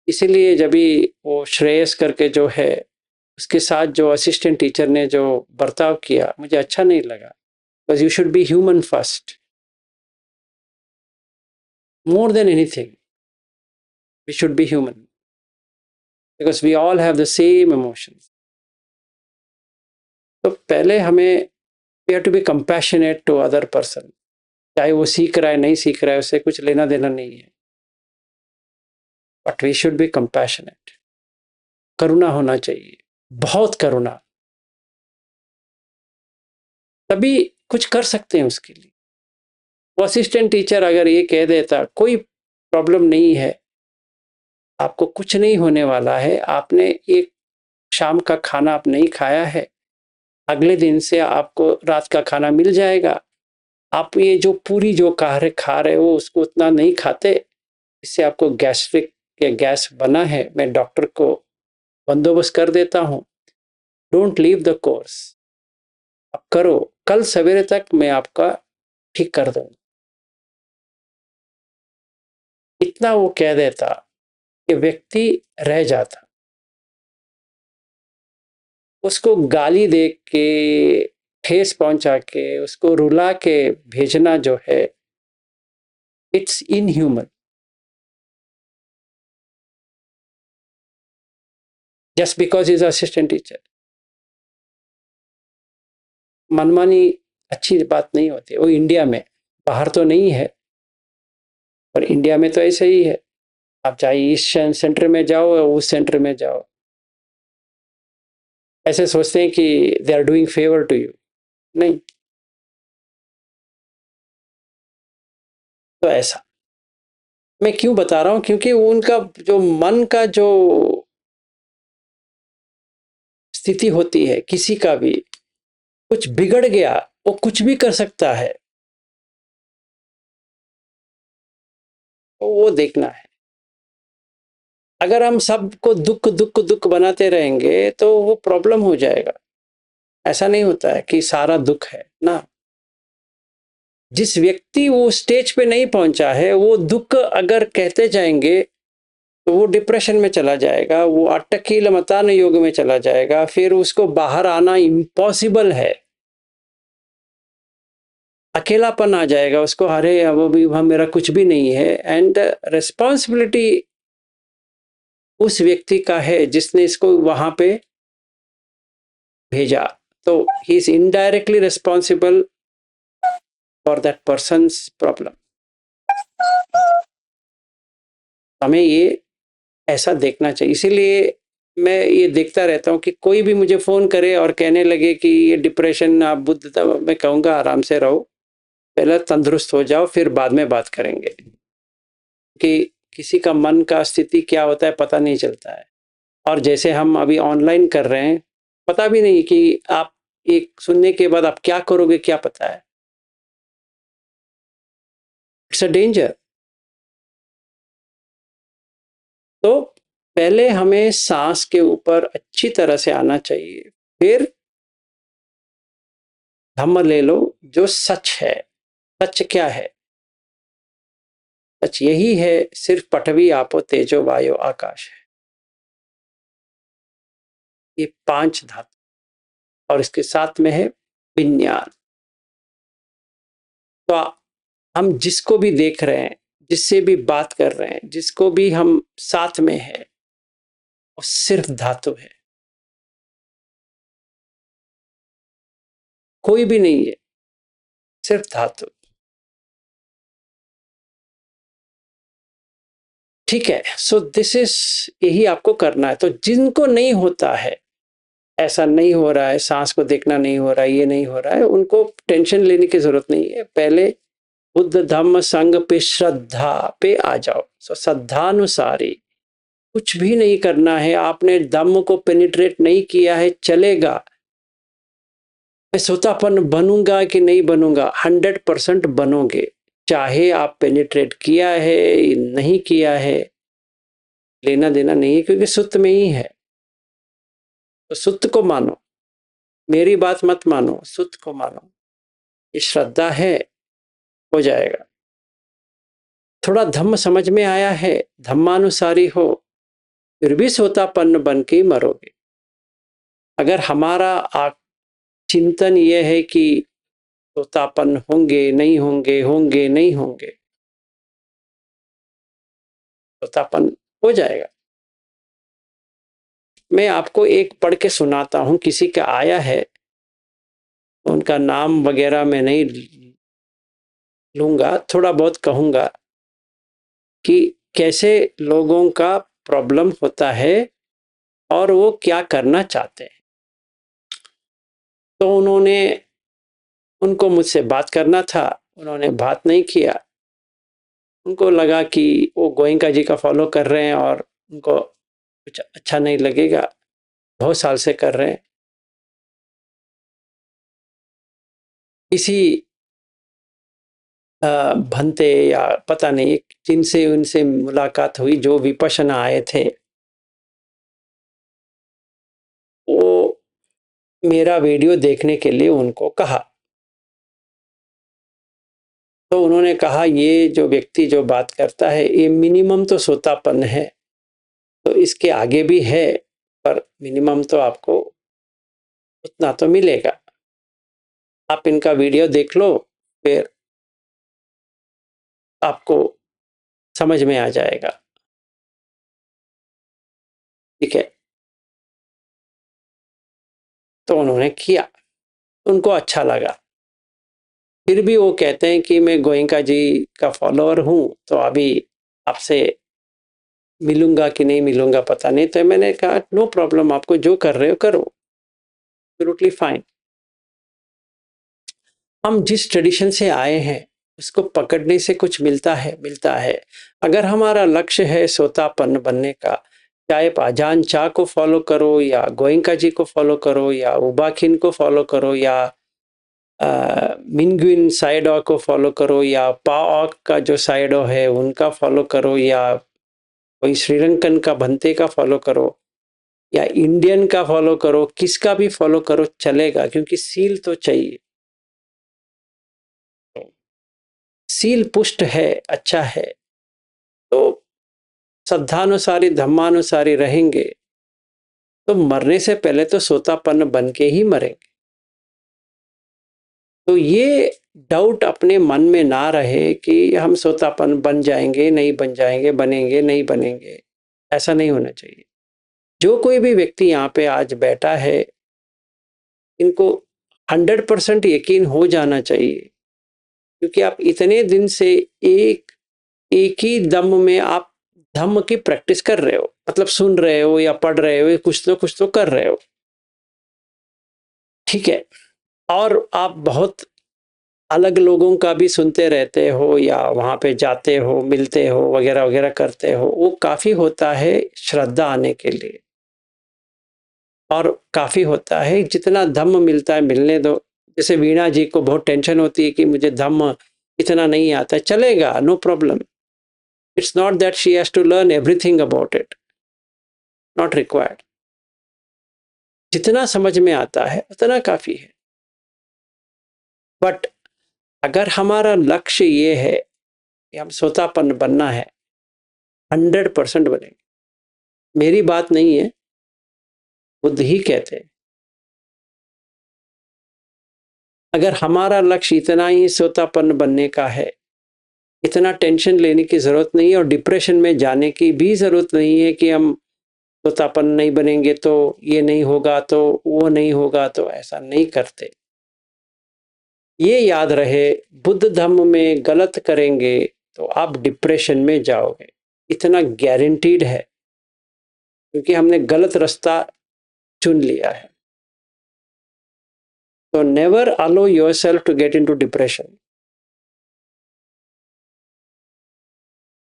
Speaker 1: इसीलिए जब भी वो श्रेयस करके जो है, उसके साथ जो असिस्टेंट टीचर ने जो बर्ताव किया, मुझे अच्छा नहीं लगा। Because you should be human first, more than anything we should be human, because we all have the same emotions. तो पहले हमें we have to be compassionate to other person, चाहे वो सीख रहा है नहीं सीख रहा है, उससे कुछ लेना देना नहीं है, but we should be compassionate. करुणा होना चाहिए, बहुत करुणा, तभी कुछ कर सकते हैं उसके लिए। वो असिस्टेंट टीचर अगर ये कह देता कोई प्रॉब्लम नहीं है, आपको कुछ नहीं होने वाला है, आपने एक शाम का खाना आप नहीं खाया है, अगले दिन से आपको रात का खाना मिल जाएगा, आप ये जो पूरी जो खा रहे हो उसको उतना नहीं खाते, इससे आपको गैस्ट्रिक या गैस बना है, मैं डॉक्टर को बंदोबस्त कर देता हूँ, डोंट लीव द कोर्स, आप करो, कल सवेरे तक मैं आपका ठीक कर दूंगा। इतना वो कह देता कि व्यक्ति रह जाता। उसको गाली दे के, ठेस पहुंचा के, उसको रुला के भेजना जो है, it's inhuman. Just because is assistant teacher. मनमानी अच्छी बात नहीं होती, वो इंडिया में, बाहर तो नहीं है, पर इंडिया में तो ऐसे ही है। आप चाहे इस सेंटर में जाओ या उस सेंटर में जाओ, ऐसे सोचते हैं कि they are doing favour to you, नहीं। तो ऐसा मैं क्यों बता रहा हूं, क्योंकि उनका जो मन का जो स्थिति होती है, किसी का भी कुछ बिगड़ गया, वो कुछ भी कर सकता है, वो देखना है। अगर हम सबको दुख दुख दुख बनाते रहेंगे तो वो प्रॉब्लम हो जाएगा। ऐसा नहीं होता है कि सारा दुख है ना। जिस व्यक्ति वो स्टेज पे नहीं पहुंचा है, वो दुख अगर कहते जाएंगे तो वो डिप्रेशन में चला जाएगा, वो अट्टकील मतान योग में चला जाएगा, फिर उसको बाहर आना इम्पॉसिबल है। अकेलापन आ जाएगा उसको, अरे वो भी वहां मेरा कुछ भी नहीं है। एंड रिस्पॉन्सिबिलिटी उस व्यक्ति का है जिसने इसको वहां पे भेजा, तो he is indirectly responsible for that persons problem. हमें ये ऐसा देखना चाहिए। इसीलिए मैं ये देखता रहता हूँ कि कोई भी मुझे फोन करे और कहने लगे कि ये डिप्रेशन, आप बुद्ध, मैं कहूँगा आराम से रहो, पहले तंदुरुस्त हो जाओ, फिर बाद में बात करेंगे। कि किसी का मन का स्थिति क्या होता है पता नहीं चलता है। और जैसे हम अभी ऑनलाइन कर रहे हैं, पता भी नहीं कि आप एक सुनने के बाद आप क्या करोगे, क्या पता है। It's a danger. तो पहले हमें सांस के ऊपर अच्छी तरह से आना चाहिए, फिर धम्म ले लो जो सच है। सच क्या है? सच यही है, सिर्फ पृथ्वी आपो तेजो वायु आकाश है। ये 5 धातु, और इसके साथ में है विज्ञान। तो हम जिसको भी देख रहे हैं, जिससे भी बात कर रहे हैं, जिसको भी हम साथ में है, वो सिर्फ धातु है, कोई भी नहीं है, सिर्फ धातु। ठीक है, सो दिस इज, यही आपको करना है। तो जिनको नहीं होता है, ऐसा नहीं हो रहा है, सांस को देखना नहीं हो रहा है, ये नहीं हो रहा है, उनको टेंशन लेने की जरूरत नहीं है। पहले बुद्ध धम्म संघ पे श्रद्धा पे आ जाओ। सो श्रद्धानुसारी, कुछ भी नहीं करना है, आपने धम्म को पेनिट्रेट नहीं किया है, चलेगा। मैं सोतापन्न बनूंगा कि नहीं बनूंगा? 100% बनोगे, चाहे आप पेनिट्रेट किया है नहीं किया है, लेना देना नहीं है, क्योंकि सुत्त में ही है। तो सुत्त को मानो, मेरी बात मत मानो, सुत्त को मानो। ये श्रद्धा है, हो जाएगा। थोड़ा धम्म समझ में आया है, धम्मानुसारी हो, फिर भी सोतापन्न बन के मरोगे। अगर हमारा चिंतन यह है कि सोतापन्न होंगे नहीं होंगे, होंगे नहीं होंगे, सोतापन्न हो जाएगा। मैं आपको एक पढ़ के सुनाता हूं, किसी का आया है, उनका नाम वगैरह मैं नहीं लूंगा, थोड़ा बहुत कहूंगा कि कैसे लोगों का प्रॉब्लम होता है और वो क्या करना चाहते हैं। तो उनको मुझसे बात करना था, उन्होंने बात नहीं किया। उनको लगा कि वो गोयंका जी का फॉलो कर रहे हैं और उनको कुछ अच्छा नहीं लगेगा, बहुत साल से कर रहे हैं। किसी भंते या पता नहीं जिनसे उनसे मुलाकात हुई, जो विपश्यना आए थे, वो मेरा वीडियो देखने के लिए उनको कहा। तो उन्होंने कहा ये जो व्यक्ति जो बात करता है, ये मिनिमम तो सोतापन्न है, तो इसके आगे भी है, पर मिनिमम तो आपको उतना तो मिलेगा। आप इनका वीडियो देख लो, फिर आपको समझ में आ जाएगा। ठीक है, तो उन्होंने किया, उनको अच्छा लगा। फिर भी वो कहते हैं कि मैं गोयंका जी का फॉलोअर हूं, तो अभी आपसे मिलूंगा कि नहीं मिलूंगा पता नहीं। तो मैंने कहा नो प्रॉब्लम, आपको जो कर रहे हो करो, एब्सोल्युटली फाइन। हम जिस ट्रेडिशन से आए हैं उसको पकड़ने से कुछ मिलता है। अगर हमारा लक्ष्य है सोतापन्न बनने का, चाहे अजान चा को फॉलो करो या गोयंका जी को फॉलो करो या उबाखिन को फॉलो करो या मिंगविन साइडो को फॉलो करो या पाओक का जो साइडो है उनका फॉलो करो या कोई श्रीलंकन का भंते का फॉलो करो या इंडियन का फॉलो करो, किसका भी फॉलो करो चलेगा, क्योंकि सील तो चाहिए। सील पुष्ट है, अच्छा है, तो श्रद्धानुसारी धम्मानुसारी रहेंगे तो मरने से पहले तो सोतापन्न बन के ही मरेंगे। तो ये डाउट अपने मन में ना रहे कि हम सोतापन्न बन जाएंगे नहीं बन जाएंगे, बनेंगे नहीं बनेंगे, ऐसा नहीं होना चाहिए। जो कोई भी व्यक्ति यहाँ पे आज बैठा है, इनको 100% यकीन हो जाना चाहिए, क्योंकि आप इतने दिन से एक ही दम में आप धम्म की प्रैक्टिस कर रहे हो, मतलब सुन रहे हो या पढ़ रहे हो, कुछ तो कर रहे हो। ठीक है, और आप बहुत अलग लोगों का भी सुनते रहते हो या वहां पे जाते हो, मिलते हो, वगैरह वगैरह करते हो, वो काफी होता है श्रद्धा आने के लिए, और काफी होता है जितना धम्म मिलता है मिलने दो। जैसे वीणा जी को बहुत टेंशन होती है कि मुझे धम्म इतना नहीं आता, चलेगा, no problem. It's not that she has to learn everything about it, not required. जितना समझ में आता है उतना काफी है। बट अगर हमारा लक्ष्य ये है कि हम सोतापन्न बनना है, 100% बनेंगे। मेरी बात नहीं है, बुद्ध ही कहते हैं। अगर हमारा लक्ष्य इतना ही सोतापन्न बनने का है, इतना टेंशन लेने की जरूरत नहीं है और डिप्रेशन में जाने की भी जरूरत नहीं है कि हम सोतापन्न नहीं बनेंगे तो ये नहीं होगा तो वो नहीं होगा, तो ऐसा नहीं करते। ये याद रहे, बुद्ध धम्म में गलत करेंगे तो आप डिप्रेशन में जाओगे। इतना गारंटीड है क्योंकि हमने गलत रास्ता चुन लिया है। तो never allow yourself to get into depression.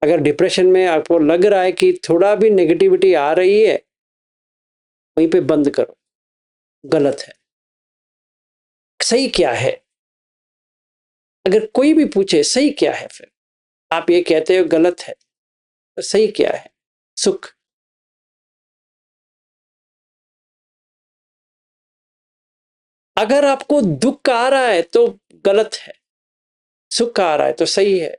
Speaker 1: अगर डिप्रेशन में आपको लग रहा है कि थोड़ा भी नेगेटिविटी आ रही है, वहीं पे बंद करो, गलत है। सही क्या है? अगर कोई भी पूछे सही क्या है, फिर आप ये कहते हो गलत है, तो सही क्या है? सुख। अगर आपको दुख आ रहा है तो गलत है, सुख आ रहा है तो सही है।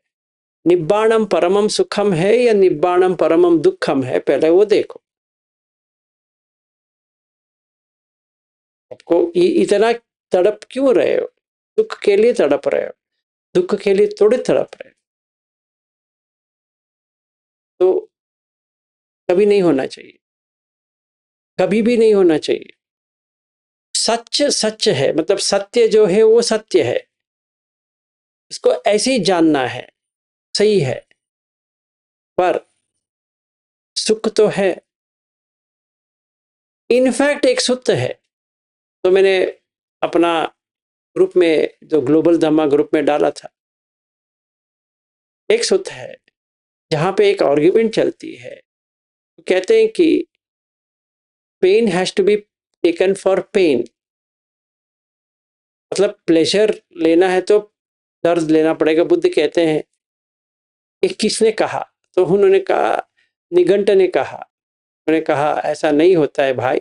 Speaker 1: निब्बाणम परमम सुखम है या निब्बाणम परमम दुखम है, पहले वो देखो। आपको इतना तड़प क्यों रहे हो? दुख के लिए तड़प रहे हो, दुख के लिए थोड़े तड़प रहे हो। तो कभी नहीं होना चाहिए, कभी भी नहीं होना चाहिए। सच सच है, मतलब सत्य जो है वो सत्य है, इसको ऐसे ही जानना है, सही है। पर सुख तो है, इनफैक्ट एक सुख है। तो मैंने अपना ग्रुप में, जो ग्लोबल धम्मा ग्रुप में डाला था, एक सुख है जहां पे एक आर्ग्यूमेंट चलती है। कहते हैं कि pain has to be taken for pain, मतलब प्लेजर लेना है तो दर्द लेना पड़ेगा। बुद्ध कहते हैं, एक किसने कहा? तो उन्होंने कहा, निगंट ने कहा। उन्होंने कहा ऐसा नहीं होता है भाई,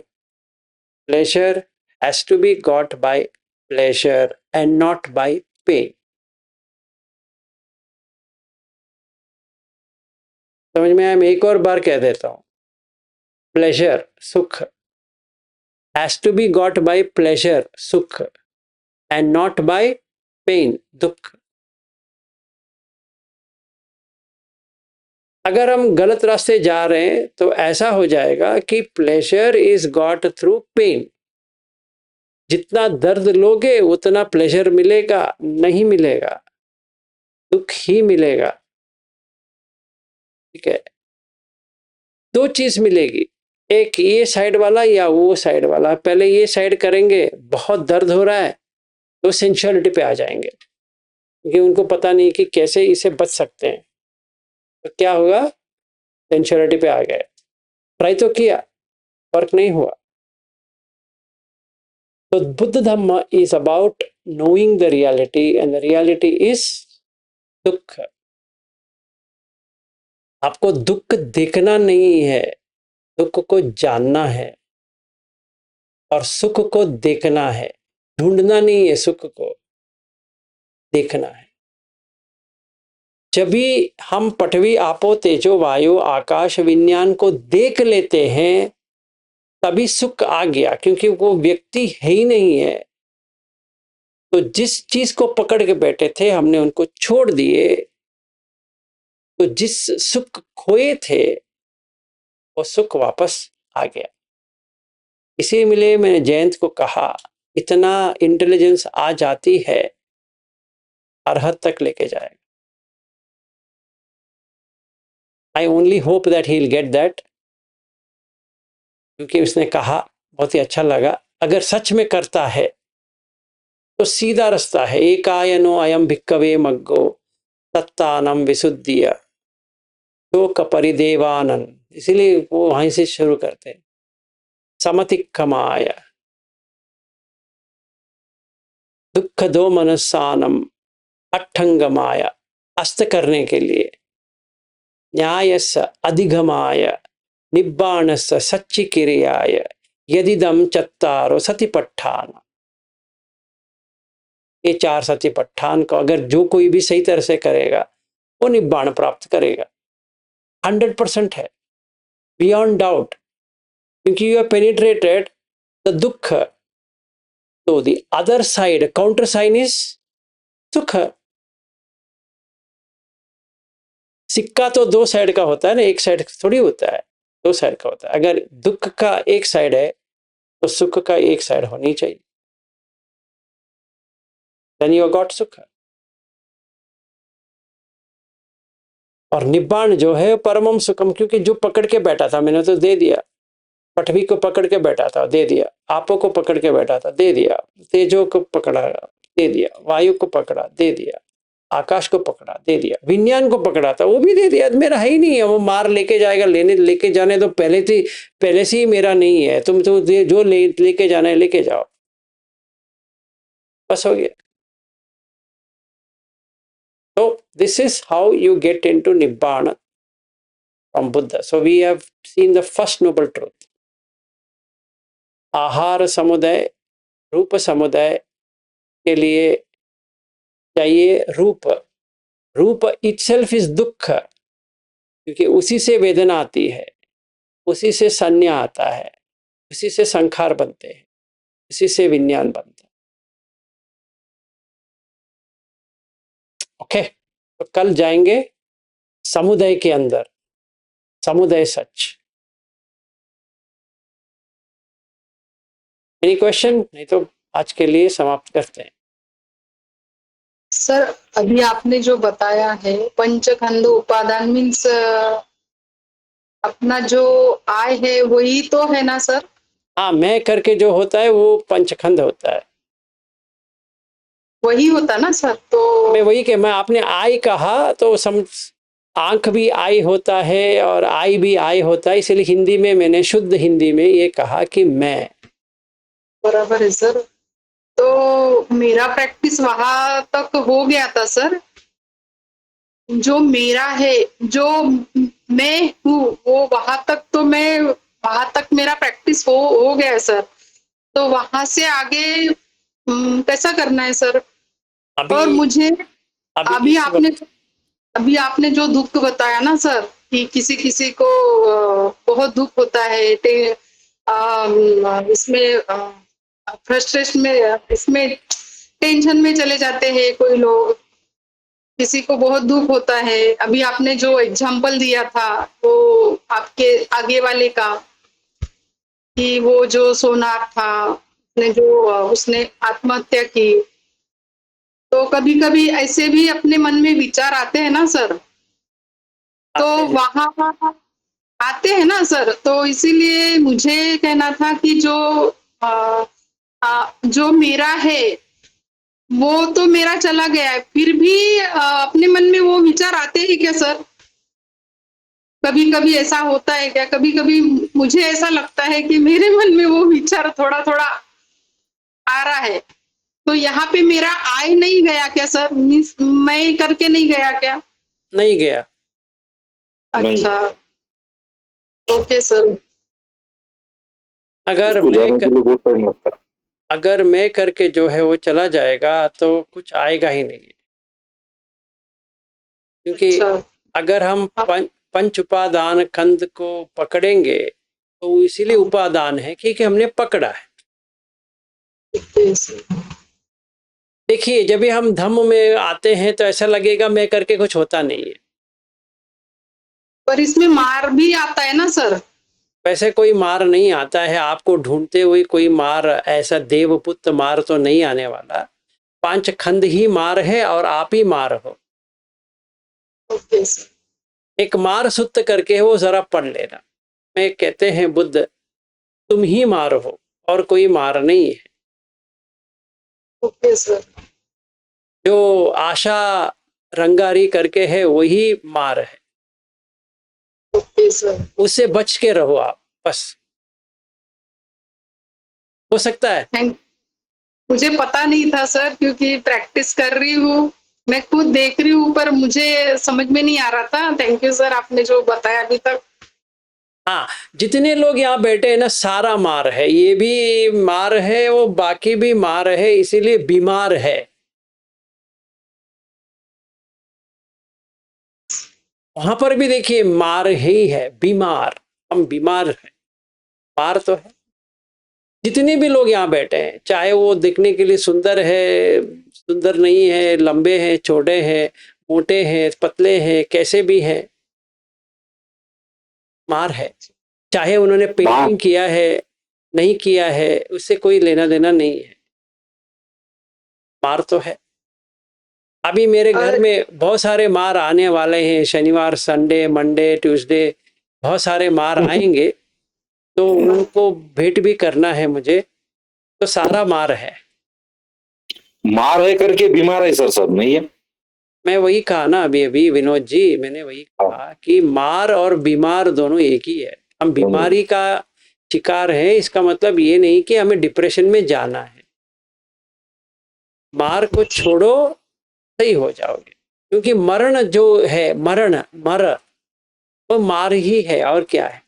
Speaker 1: pleasure has to be got by pleasure and not by pain. समझ में आया? मैं एक और बार कह देता हूं, प्लेजर सुख has to be got by pleasure सुख एंड नॉट बाय पेन दुख। अगर हम गलत रास्ते जा रहे हैं तो ऐसा हो जाएगा कि pleasure is got through pain. जितना दर्द लोगे उतना प्लेजर मिलेगा नहीं मिलेगा, दुख ही मिलेगा। ठीक है, दो चीज मिलेगी, एक ये साइड वाला या वो साइड वाला। पहले ये साइड करेंगे, बहुत दर्द हो रहा है तो सेंशुअलिटी पे आ जाएंगे, क्योंकि उनको पता नहीं कि कैसे इसे बच सकते हैं। तो क्या होगा? सेंशुअलिटी पे आ गए, ट्राई तो किया, फर्क नहीं हुआ। तो Buddha Dhamma is about knowing the reality and the reality is dukh. आपको दुख देखना नहीं है, दुख को जानना है, और सुख को देखना है। ढूंढना नहीं है, सुख को देखना है। जब भी हम पृथ्वी आपो तेजो वायु आकाश विज्ञान को देख लेते हैं, तभी सुख आ गया, क्योंकि वो व्यक्ति है ही नहीं है। तो जिस चीज को पकड़ के बैठे थे हमने उनको छोड़ दिए, तो जिस सुख खोए थे वो सुख वापस आ गया। इसीलिए मैंने जयंत को कहा, इतना इंटेलिजेंस आ जाती है, अरहत तक लेके जाएगा। I only hope that he will get that, क्योंकि उसने कहा, बहुत ही अच्छा लगा। अगर सच में करता है तो सीधा रास्ता है। एकायनो अयम भिक्कवे मग्गो तत्तानम विशुद्धिया शोक परिदेवानंद। इसीलिए वो वहीं से शुरू करते हैं, समतिक्खमाय दुख दो मनसानम अट्ठंगमाय, अस्त करने के लिए, न्यायस अधिगमाय निब्बाणस सच्ची क्रियाय यदिदम चत्तारो सतिपट्ठान। ये चार सतिपट्ठान को अगर जो कोई भी सही तरह से करेगा वो निब्बाण प्राप्त करेगा। 100% है, बियॉन्ड डाउट, क्योंकि यू हैव पेनिट्रेटेड द दुख। तो the other side, counter sign is सुख। सिक्का तो दो साइड का होता है ना, एक साइड थोड़ी होता है, दो साइड का होता है। अगर दुख का एक साइड है तो सुख का एक साइड होनी चाहिए, then you got sukha। और निब्बाण जो है परमम सुखम, क्योंकि जो पकड़ के बैठा था मैंने तो दे दिया। पृथ्वी को पकड़ के बैठा था, दे दिया। आपो को पकड़ के बैठा था, दे दिया। तेजो को पकड़ा, दे दिया। वायु को पकड़ा, दे दिया। आकाश को पकड़ा, दे दिया। विज्ञान को पकड़ा था, वो भी दे दिया। मेरा है ही नहीं है, वो मार लेके जाएगा। लेके जाने तो पहले से ही मेरा नहीं है। तुम तो जो लेके जाना है लेके जाओ, बस हो गया। So this is how you get into Nibbana from Buddha. So we have seen the first noble truth. आहार समुदाय, रूप समुदाय के लिए चाहिए रूप। रूप itself is दुख, क्योंकि उसी से वेदना आती है, उसी से संज्ञा आता है, उसी से संखार बनते हैं, उसी से विज्ञान बनता है। ओके, तो कल जाएंगे समुदाय के अंदर, समुदाय सच। Any question? नहीं तो आज के लिए समाप्त करते हैं।
Speaker 3: सर अभी आपने जो बताया है पंचखंड उपादान मीन्स अपना जो आय है वही तो है ना सर?
Speaker 1: हाँ, मैं करके जो होता है वो पंचखंड होता है,
Speaker 3: वही होता ना सर? तो
Speaker 1: मैं वही मैं आपने आई कहा तो आंख भी आई होता है और आई भी आई होता है, इसलिए हिंदी में मैंने शुद्ध हिंदी में ये कहा कि मैं।
Speaker 3: बराबर है सर। तो मेरा प्रैक्टिस वहां तक हो गया था सर। जो मेरा है, जो मैं हूँ, वो वहां तक तो वहां तक मेरा प्रैक्टिस हो गया है सर। तो वहां से आगे कैसा करना है सर? और मुझे अभी आपने जो दुख बताया ना सर, कि किसी किसी को बहुत दुख होता है, इसमें फ्रस्ट्रेशन में, इसमें टेंशन में चले जाते हैं कोई लोग, किसी को बहुत दुख होता है। अभी आपने जो एग्जाम्पल दिया था वो आपके आगे वाले का, कि वो जो सोनार था उसने आत्महत्या की, तो कभी कभी ऐसे भी अपने मन में विचार आते हैं ना सर? तो वहां आते हैं ना सर, तो इसीलिए मुझे कहना था कि जो मेरा है वो तो मेरा चला गया है, फिर भी अपने मन में वो विचार आते हैं क्या सर? कभी कभी ऐसा होता है क्या? कभी कभी मुझे ऐसा लगता है कि मेरे मन में वो विचार थोड़ा थोड़ा आ रहा है, तो यहाँ पे मेरा आय नहीं गया क्या सर? मीन्स मैं करके नहीं गया क्या?
Speaker 1: नहीं गया।
Speaker 3: अच्छा, ओके सर।
Speaker 1: अगर मैं करके जो है वो चला जाएगा तो कुछ आएगा ही नहीं, क्योंकि अगर हम पंच उपादान खंड को पकड़ेंगे तो इसीलिए उपादान है क्योंकि हमने पकड़ा है। देखिए, जब भी हम धम्म में आते हैं तो ऐसा लगेगा मैं करके कुछ होता नहीं है,
Speaker 3: पर इसमें मार भी आता है ना सर?
Speaker 1: वैसे कोई मार नहीं आता है, आपको ढूंढते हुए कोई मार, ऐसा देवपुत्र मार तो नहीं आने वाला। पांच खंड ही मार है और आप ही मार हो।
Speaker 3: Okay sir.
Speaker 1: एक मार सुत्त करके वो जरा पढ़ लेना। मैं कहते हैं बुद्ध, तुम ही मार हो और कोई मार नहीं है।
Speaker 3: Okay sir.
Speaker 1: जो आशा रंगारी करके है वही मार है।
Speaker 3: Okay sir.
Speaker 1: उससे बच के रहो आप, बस। हो सकता है
Speaker 3: मुझे पता नहीं था सर, क्योंकि प्रैक्टिस कर रही हूँ, मैं खुद देख रही हूँ, पर मुझे समझ में नहीं आ रहा था। थैंक यू सर, आपने जो बताया अभी तक।
Speaker 1: हाँ, जितने लोग यहाँ बैठे हैं ना, सारा मार है। ये भी मार है, वो बाकी भी मार है, इसीलिए बीमार है। वहां पर भी देखिए मार ही है, बीमार। हम बीमार हैं, मार तो है। जितने भी लोग यहाँ बैठे हैं, चाहे वो दिखने के लिए सुंदर है, सुंदर नहीं है, लंबे हैं, छोटे हैं, मोटे हैं, पतले हैं, कैसे भी हैं, मार है। चाहे उन्होंने पेंटिंग किया है, नहीं किया है, उससे कोई लेना देना नहीं है, मार तो है। अभी मेरे घर में बहुत सारे मार आने वाले हैं, शनिवार, संडे, मंडे, ट्यूसडे, बहुत सारे मार आएंगे, तो उनको भेंट भी करना है मुझे, तो सारा मार है।
Speaker 8: मार है करके बीमार है सर, सब नहीं है।
Speaker 1: मैं वही कहा ना अभी विनोद जी, मैंने वही कहा कि मार और बीमार दोनों एक ही है। हम बीमारी का शिकार है, इसका मतलब ये नहीं कि हमें डिप्रेशन में जाना है। मार को छोड़ो, सही हो जाओगे, क्योंकि मरण जो है, मर वो मार ही है, और क्या है।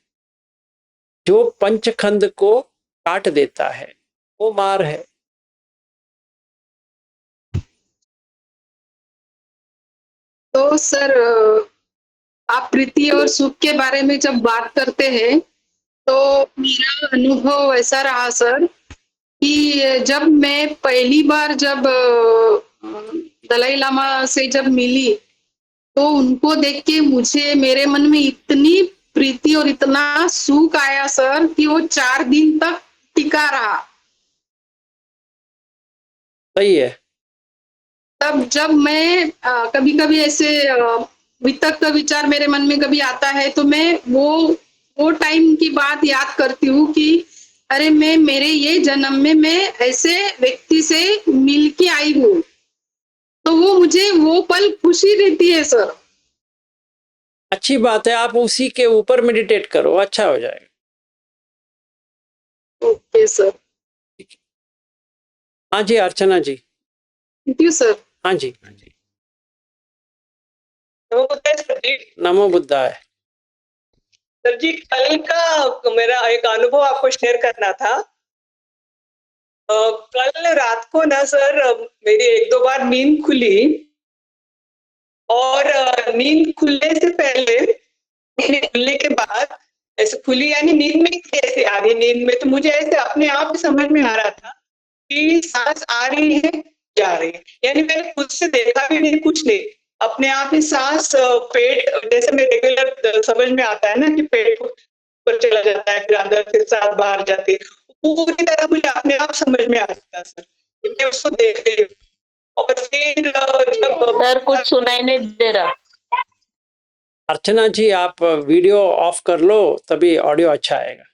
Speaker 1: जो पंचखंड को काट देता है वो मार है।
Speaker 3: तो सर, आप प्रीति और सुख के बारे में जब बात करते हैं, तो मेरा अनुभव ऐसा रहा सर कि जब मैं पहली बार जब दलाई लामा से जब मिली, तो उनको देख के मुझे, मेरे मन में इतनी प्रीति और इतना सुख आया सर कि वो 4 दिन तक टिका रहा।
Speaker 1: सही है।
Speaker 3: तब जब मैं कभी कभी ऐसे वितक्त विचार मेरे मन में कभी आता है, तो मैं वो टाइम की बात याद करती हूँ कि अरे मैं मेरे ये जन्म में मैं ऐसे व्यक्ति से मिल के आई हूँ, तो वो मुझे वो पल खुशी देती है सर।
Speaker 1: अच्छी बात है, आप उसी के ऊपर मेडिटेट करो, अच्छा हो जाएगा।
Speaker 3: Okay sir.
Speaker 1: हाँ जी Archana ji.
Speaker 3: Thank you sir.
Speaker 1: हाँ जी, हाँ जी।
Speaker 9: नमो बुद्धाय सर जी।
Speaker 1: नमो बुद्धाय।
Speaker 9: सर जी, कल का मेरा एक अनुभव आपको शेयर करना था। कल रात को ना सर, मेरी 1-2 बार नींद खुली, और नींद खुलने से पहले, नींद खुलने के बाद ऐसे खुली, यानी नींद में कैसे आ रही, नींद में तो मुझे ऐसे अपने आप समझ में आ रहा था कि सांस आ रही है, जा रही है, यानी मैंने खुद से देखा भी नहीं, कुछ नहीं, अपने आप ही सांस पेट, जैसे मैं रेगुलर समझ में आता है ना कि पेट ऊपर चला जाता है, फिर अंदर, फिर सांस बाहर जाती है, पूरी तरह मुझे अपने आप समझ में आ जाता सर। मैं उसको देख रही हूँ, और फिर जब
Speaker 6: सर कुछ सुनाई नहीं दे रहा।
Speaker 1: अर्चना जी आप वीडियो ऑफ कर लो, तभी ऑडियो अच्छा आएगा।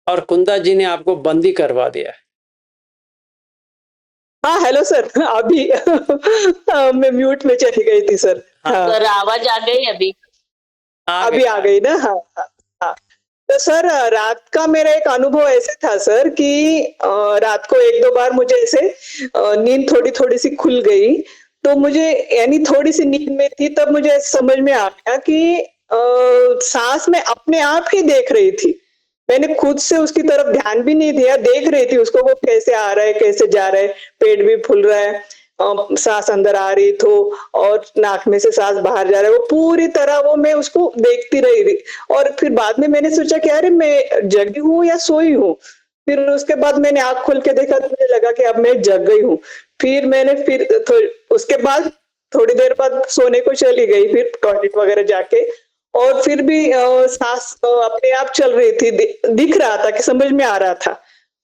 Speaker 1: और कुंदा जी ने आपको बंदी करवा दिया।
Speaker 9: हाँ हेलो सर, अभी मैं म्यूट में चली गई थी सर। हाँ
Speaker 6: सर आवाज आ गई अभी?
Speaker 9: अभी आ गई ना। हाँ हाँ हाँ। तो सर रात का मेरा एक अनुभव ऐसे था सर कि रात को 1-2 बार मुझे ऐसे नींद थोड़ी थोड़ी सी खुल गई, तो मुझे, यानी थोड़ी सी नींद में थी, तब मुझे समझ में आ गया कि सांस में अपने आप ही देख रही थी, मैंने खुद से उसकी तरफ ध्यान भी नहीं दिया, देख रही थी उसको, वो कैसे आ रहा है, कैसे जा रहा है, पेट भी फूल रहा है, सांस अंदर आ रही तो, और नाक में से सांस बाहर जा रहा है, वो पूरी तरह वो मैं उसको देखती रही। और फिर बाद में मैंने सोचा कि अरे मैं जगी हूँ या सोई हूँ, फिर उसके बाद मैंने आंख खोल के देखा तो मुझे लगा कि अब मैं जग गई हूँ। फिर मैंने उसके बाद थोड़ी देर बाद सोने को चली गई, फिर टॉयलेट वगैरह जाके, और फिर भी सांस अपने आप चल रही थी, दिख रहा था कि समझ में आ रहा था,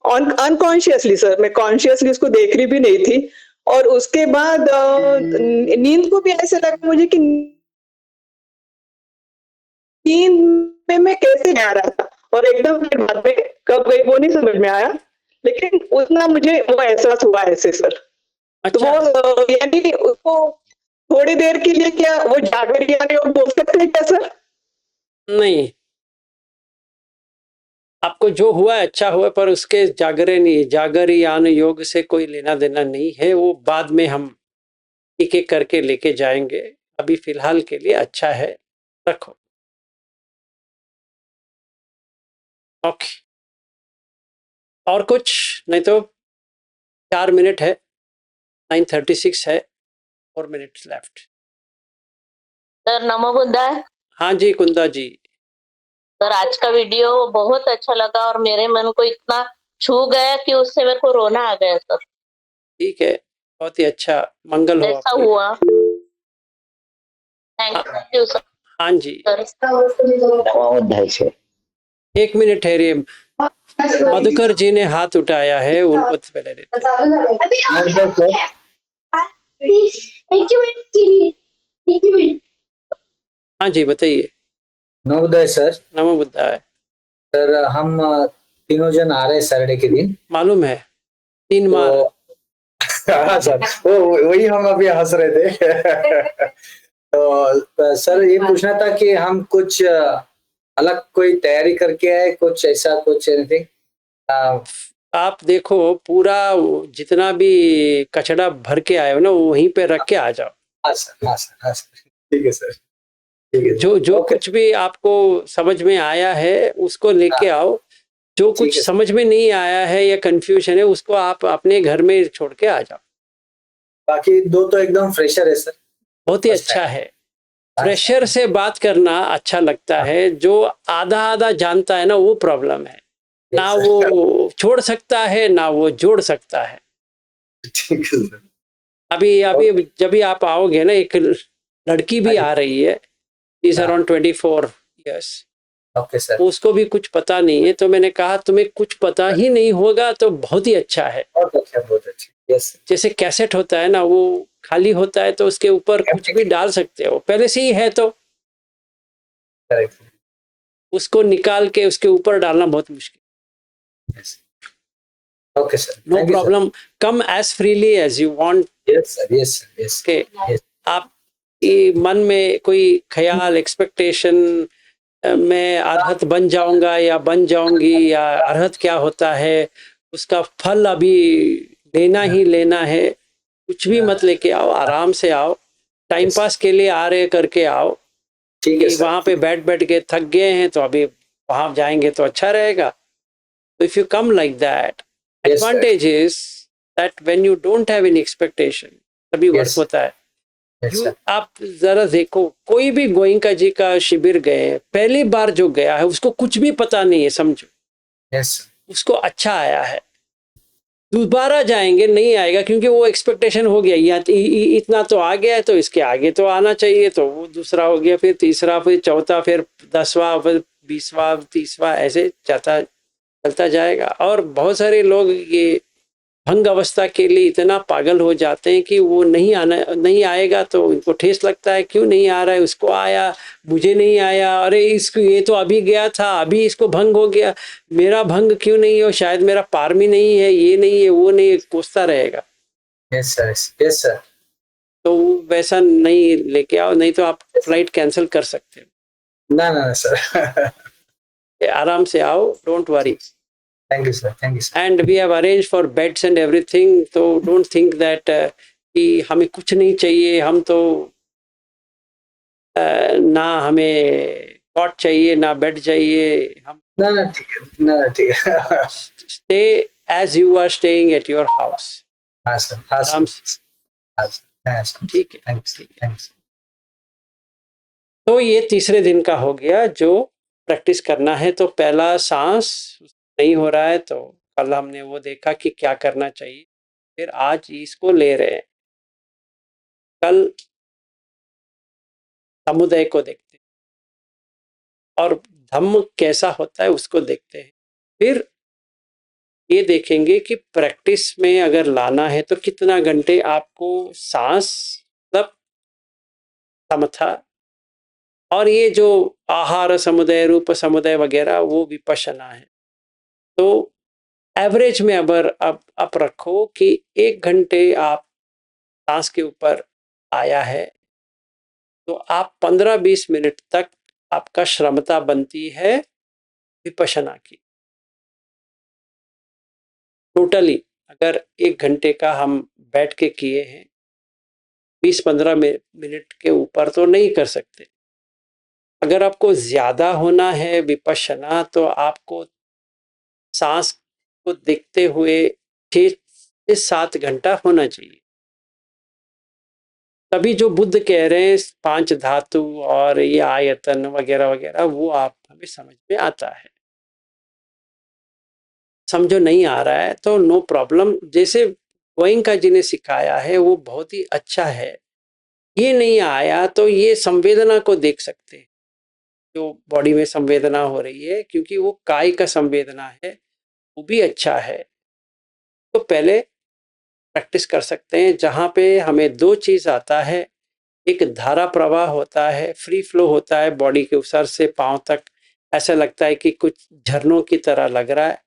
Speaker 9: अनकॉन्शियसली सर, मैं कॉन्शियसली उसको देख रही भी नहीं थी। और उसके बाद नींद को भी ऐसे लगा मुझे कि नींद में मैं कैसे जा रहा था, और एकदम फिर बाद में कब गई वो नहीं समझ में आया, लेकिन उतना मुझे वो एहसास हुआ ऐसे सर। तो वो यानी उसको थोड़ी देर के लिए क्या वो जागर यानी वो बोल सकते हैं क्या सर?
Speaker 1: नहीं, आपको जो हुआ अच्छा हुआ, पर उसके जागरयान योग से कोई लेना देना नहीं है, वो बाद में हम एक एक करके लेके जाएंगे। अभी फिलहाल के लिए अच्छा है, रखो। ओके, और कुछ नहीं तो 4 मिनट है, 9:36 है, 4 मिनट्स लेफ्ट।
Speaker 6: सर नमो बुद्धाय।
Speaker 1: हाँ जी कुंदा जी।
Speaker 6: सर आज का वीडियो बहुत अच्छा लगा, और मेरे मन को इतना छू गया कि उससे मेरे को रोना आ गया सर।
Speaker 1: ठीक है, बहुत ही अच्छा, मंगल हो
Speaker 6: ऐसा
Speaker 1: आपको।
Speaker 6: हुआ। Thank you sir.
Speaker 1: हाँ जी।
Speaker 6: सर
Speaker 8: नमो बुद्धाय सर।
Speaker 1: एक मिनट ठहरिए, मधुकर जी ने हाथ उठाया है, उनको पहले देते हैं। हाँ जी बताइए।
Speaker 10: नवोदय सर।
Speaker 1: नमो बुद्धाय।
Speaker 10: सर हम तीनों जन आ रहे हैं सैटरडे के दिन।
Speaker 1: मालूम है 3 मार।
Speaker 10: हाँ सर, वही हम अभी हंस रहे थे। तो सर ये पूछना था कि हम कुछ अलग कोई तैयारी करके आए, कुछ ऐसा कुछ एनीथिंग?
Speaker 1: आप देखो पूरा जितना भी कचड़ा भर के आए हो ना वहीं पे रख के आ जाओ।
Speaker 10: हाँ सर, हाँ सर, हाँ सर, ठीक है सर, ठीक है।
Speaker 1: जो कुछ भी आपको समझ में आया है उसको लेके आओ, जो कुछ समझ में नहीं आया है या कंफ्यूजन है उसको आप अपने घर में छोड़ के आ जाओ।
Speaker 10: बाकी 2 तो एकदम फ्रेशर है सर।
Speaker 1: बहुत ही अच्छा है। फ्रेशर से बात करना अच्छा लगता है, जो आधा आधा जानता है ना वो प्रॉब्लम है, ना वो छोड़ सकता है ना वो जोड़ सकता है।
Speaker 10: ठीक है सर।
Speaker 1: अभी जब भी आप आओगे ना, एक लड़की भी आ रही है, is around 24 years.
Speaker 10: Okay sir.
Speaker 1: उसको भी कुछ पता नहीं है, तो मैंने कहा तुम्हें कुछ पता ही नहीं होगा तो बहुत ही अच्छा है।
Speaker 10: बहुत अच्छा, बहुत अच्छा। यस।
Speaker 1: जैसे कैसेट होता है ना, वो खाली होता है तो उसके ऊपर कुछ भी डाल सकते हो, पहले से ही है तो उसको निकाल के उसके ऊपर डालना बहुत मुश्किल।
Speaker 10: Okay sir,
Speaker 1: no problem, come as freely as you want.
Speaker 10: Yes sir, yes sir, yes.
Speaker 1: के आप ये मन में कोई ख्याल, एक्सपेक्टेशन, मैं अरहत बन जाऊंगा या बन जाऊंगी, या अरहत क्या होता है, उसका फल अभी लेना ही लेना है, कुछ भी मत लेके आओ, आराम से आओ, टाइम पास के लिए आ रहे करके आओ।
Speaker 10: ठीक है।
Speaker 1: वहां पे बैठ के थक गए हैं तो अभी वहां जाएंगे तो अच्छा रहेगा। तो if you come like that, advantage is that when you don't have any expectation तभी वर्क होता है। आप जरा देखो, कोई भी गोइंका जी का शिविर गए, पहली बार जो गया है उसको कुछ भी पता नहीं है, समझो। उसको अच्छा आया है, दोबारा जाएंगे नहीं आएगा क्योंकि वो एक्सपेक्टेशन हो गया, या इतना तो आ गया है तो इसके आगे तो आना चाहिए, तो वो दूसरा हो गया, फिर तीसरा, फिर चौथा, फिर 10वां, फिर 20वां, 30वां, ऐसे चलता जाएगा। और बहुत सारे लोग ये भंग अवस्था के लिए इतना पागल हो जाते हैं कि वो नहीं आएगा तो उनको ठेस लगता है, क्यों नहीं आ रहा है, उसको आया मुझे नहीं आया, अरे इसको ये तो अभी गया था अभी इसको भंग हो गया, मेरा भंग क्यों नहीं हो, शायद मेरा पारमी नहीं है, ये नहीं है, वो नहीं है, कोसता रहेगा।
Speaker 10: Yes sir, yes sir.
Speaker 1: तो वैसा नहीं लेके आओ, नहीं तो आप फ्लाइट कैंसिल कर सकते हो।
Speaker 10: ना सर।
Speaker 1: आराम से आओ, don't worry.
Speaker 10: Thank you sir, thank you sir.
Speaker 1: And we have arranged for beds and everything, so don't think that कि हमें कुछ नहीं चाहिए, हम तो ना हमें कॉट चाहिए ना बेड चाहिए, हम
Speaker 10: ना ठीक है।
Speaker 1: stay as you are staying at your house।
Speaker 10: हाँ सर, हाँ
Speaker 1: आराम
Speaker 10: सर,
Speaker 1: ठीक है।
Speaker 10: थैंक्स।
Speaker 1: तो ये तीसरे दिन का हो गया जो प्रैक्टिस करना है। तो पहला सांस नहीं हो रहा है तो कल हमने वो देखा कि क्या करना चाहिए, फिर आज इसको ले रहे हैं, कल समुदाय को देखते हैं और धम्म कैसा होता है उसको देखते हैं। फिर ये देखेंगे कि प्रैक्टिस में अगर लाना है तो कितना घंटे आपको सांस, मतलब समथा, और ये जो आहार समुदाय, रूप समुदाय वगैरह वो विपश्यना है। तो एवरेज में अगर आप रखो कि 1 घंटे आप सांस के ऊपर आया है तो आप 15-20 मिनट तक आपका श्रमता बनती है विपश्यना की। टोटली अगर 1 घंटे का हम बैठ के किए हैं, 20-15 मिनट के ऊपर तो नहीं कर सकते। अगर आपको ज्यादा होना है विपश्यना तो आपको सांस को देखते हुए 6 से 7 घंटा होना चाहिए। तभी जो बुद्ध कह रहे हैं 5 धातु और ये आयतन वगैरह वगैरह वो आप हमें समझ में आता है। समझो नहीं आ रहा है तो नो प्रॉब्लम, जैसे गोयंका जी ने सिखाया है वो बहुत ही अच्छा है। ये नहीं आया तो ये संवेदना को देख सकते हैं, जो बॉडी में संवेदना हो रही है, क्योंकि वो काय का संवेदना है, वो भी अच्छा है। तो पहले प्रैक्टिस कर सकते हैं जहाँ पे हमें 2 चीज़ आता है, एक धारा प्रवाह होता है, फ्री फ्लो होता है बॉडी के सर से पाँव तक, ऐसा लगता है कि कुछ झरनों की तरह लग रहा है,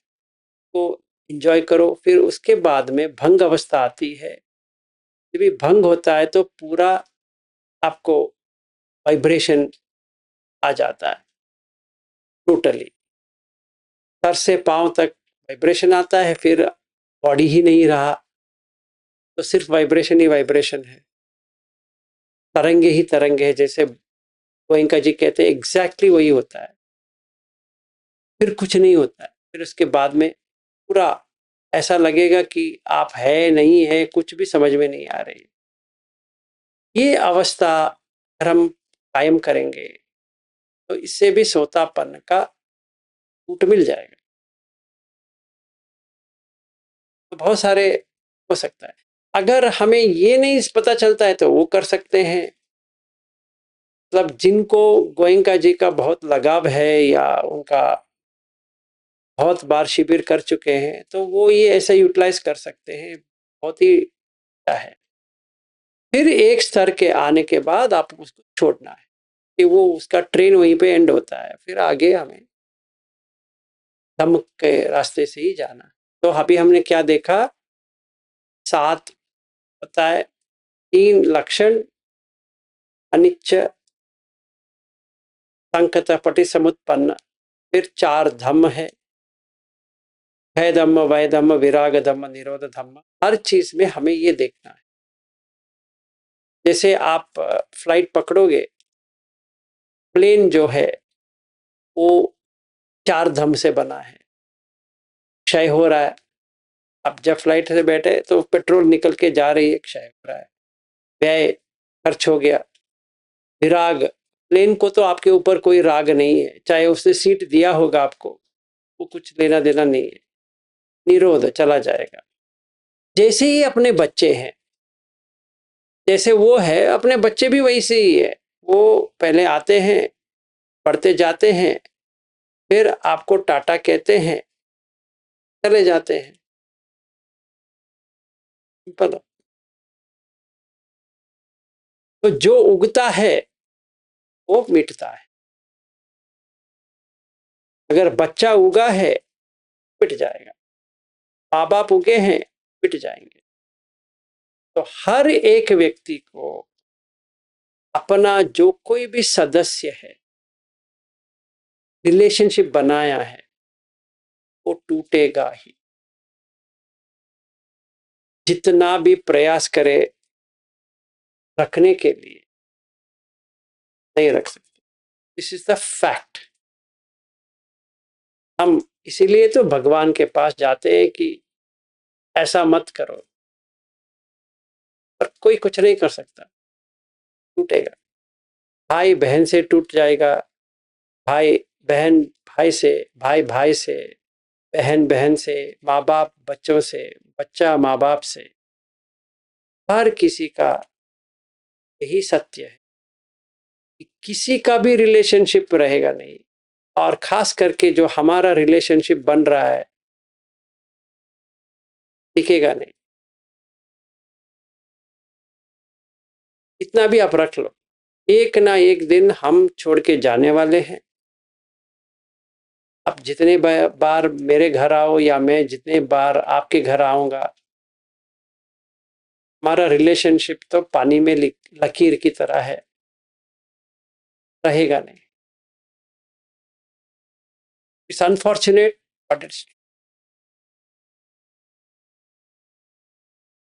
Speaker 1: तो एंजॉय करो। फिर उसके बाद में भंग अवस्था आती है, जब भी भंग होता है तो पूरा आपको वाइब्रेशन आ जाता है टोटली, सर से पाँव तक वाइब्रेशन आता है, फिर बॉडी ही नहीं रहा, तो सिर्फ वाइब्रेशन ही वाइब्रेशन है, तरंगे ही तरंगे है, जैसे गोयनका जी कहते हैं एग्जैक्टली वही होता है। फिर कुछ नहीं होता है, फिर उसके बाद में पूरा ऐसा लगेगा कि आप है नहीं है, कुछ भी समझ में नहीं आ रही। ये अवस्था अगर हम कायम करेंगे तो इससे भी सोतापन का छूट मिल जाएगा। तो बहुत सारे हो सकता है। अगर हमें ये नहीं पता चलता है तो वो कर सकते हैं, मतलब जिनको गोयनका जी का बहुत लगाव है या उनका बहुत बार शिविर कर चुके हैं, तो वो ये ऐसे यूटिलाइज कर सकते हैं, बहुत ही अच्छा है। फिर एक स्तर के आने के बाद आपको उसको छोड़ना है कि वो उसका ट्रेन वहीं पे एंड होता है, फिर आगे हमें धम्म के रास्ते से ही जाना। तो अभी हमने क्या देखा, 7 पता है, 3 लक्षण, अनिच्च, संकत, पटिसमुत्पन्न, फिर 4 धम्म है, भय धम्म, वय धम्म, विराग धम्म, निरोध धम्म। हर चीज में हमें ये देखना है। जैसे आप फ्लाइट पकड़ोगे, प्लेन जो है वो 4 धम्म से बना है, क्षय हो रहा है। अब जब फ्लाइट से बैठे तो पेट्रोल निकल के जा रही है, क्षय हो रहा है, व्यय खर्च हो गया। विराग, प्लेन को तो आपके ऊपर कोई राग नहीं है, चाहे उसने सीट दिया होगा आपको, वो कुछ लेना देना नहीं है। निरोध, चला जाएगा। जैसे ही अपने बच्चे हैं, जैसे वो है, अपने बच्चे भी वैसे ही है। वो पहले आते हैं, पढ़ते जाते हैं, फिर आपको टाटा कहते हैं, चले जाते हैं। सिंपल। तो जो उगता है वो मिटता है। अगर बच्चा उगा है, मिट जाएगा। माँ बाप उगे हैं, मिट जाएंगे। तो हर एक व्यक्ति को अपना जो कोई भी सदस्य है, रिलेशनशिप बनाया है, वो टूटेगा ही। जितना भी प्रयास करे रखने के लिए, नहीं रख सकते। This is the fact. हम इसीलिए तो भगवान के पास जाते हैं कि ऐसा मत करो, पर कोई कुछ नहीं कर सकता, टूटेगा। भाई बहन से टूट जाएगा, भाई बहन भाई से, भाई भाई से, बहन बहन से, माँ बाप बच्चों से, बच्चा माँ बाप से। हर किसी का यही सत्य है कि किसी का भी रिलेशनशिप रहेगा नहीं, और खास करके जो हमारा रिलेशनशिप बन रहा है, टिकेगा नहीं। इतना भी आप रख लो, एक ना एक दिन हम छोड़ के जाने वाले हैं। आप जितने बार मेरे घर आओ या मैं जितने बार आपके घर आऊंगा, हमारा रिलेशनशिप तो पानी में लकीर की तरह है, रहेगा नहीं। It's unfortunate but it's.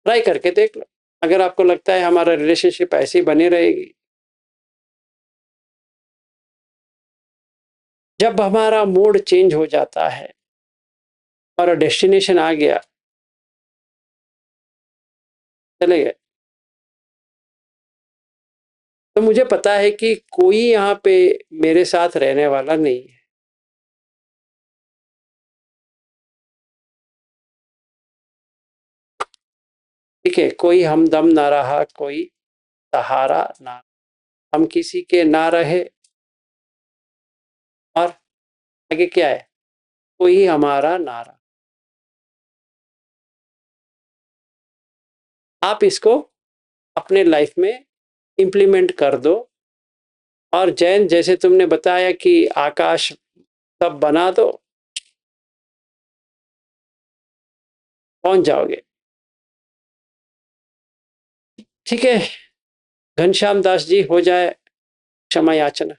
Speaker 1: Try करके देख लो, अगर आपको लगता है हमारा रिलेशनशिप ऐसे ही बनी रहेगी। जब हमारा मूड चेंज हो जाता है, हमारा डेस्टिनेशन आ गया, चले गए, तो मुझे पता है कि कोई यहाँ पे मेरे साथ रहने वाला नहीं है। ठीक है, कोई हमदम ना रहा, कोई सहारा ना, हम किसी के ना रहे, आगे क्या है? कोई हमारा नारा। आप इसको अपने लाइफ में इम्प्लीमेंट कर दो और जैन जैसे तुमने बताया कि आकाश सब बना दो, पहुंच जाओगे। ठीक है घनश्याम दास जी, हो जाए क्षमा याचना।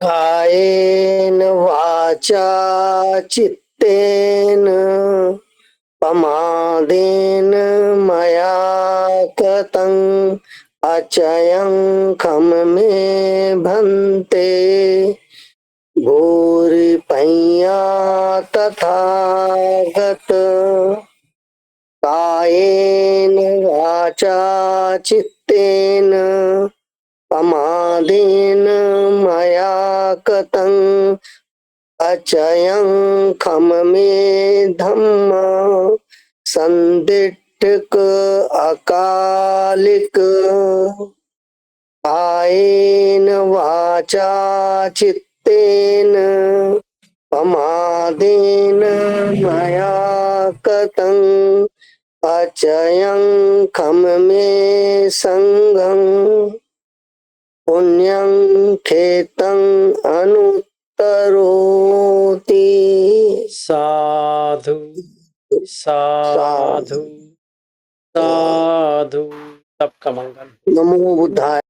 Speaker 4: कायेन वाचा चित्तेन प्रमादेन मया कृतं अचयं खम मे भन्ते भूरि पय्या तथागत कायेन वाचा चित्तेन प्रमादेन मया कृतं अचयं खम मे धम्म संदिट्ठिक अकालिक कायेन वाचा चित्तेन प्रमादेन मया कृतं अचयं खम मे संगं पुण्यं खेतं अनुत्तरोति।
Speaker 1: साधु साधु साधु। सबका मंगल।
Speaker 4: नमो बुद्धाय।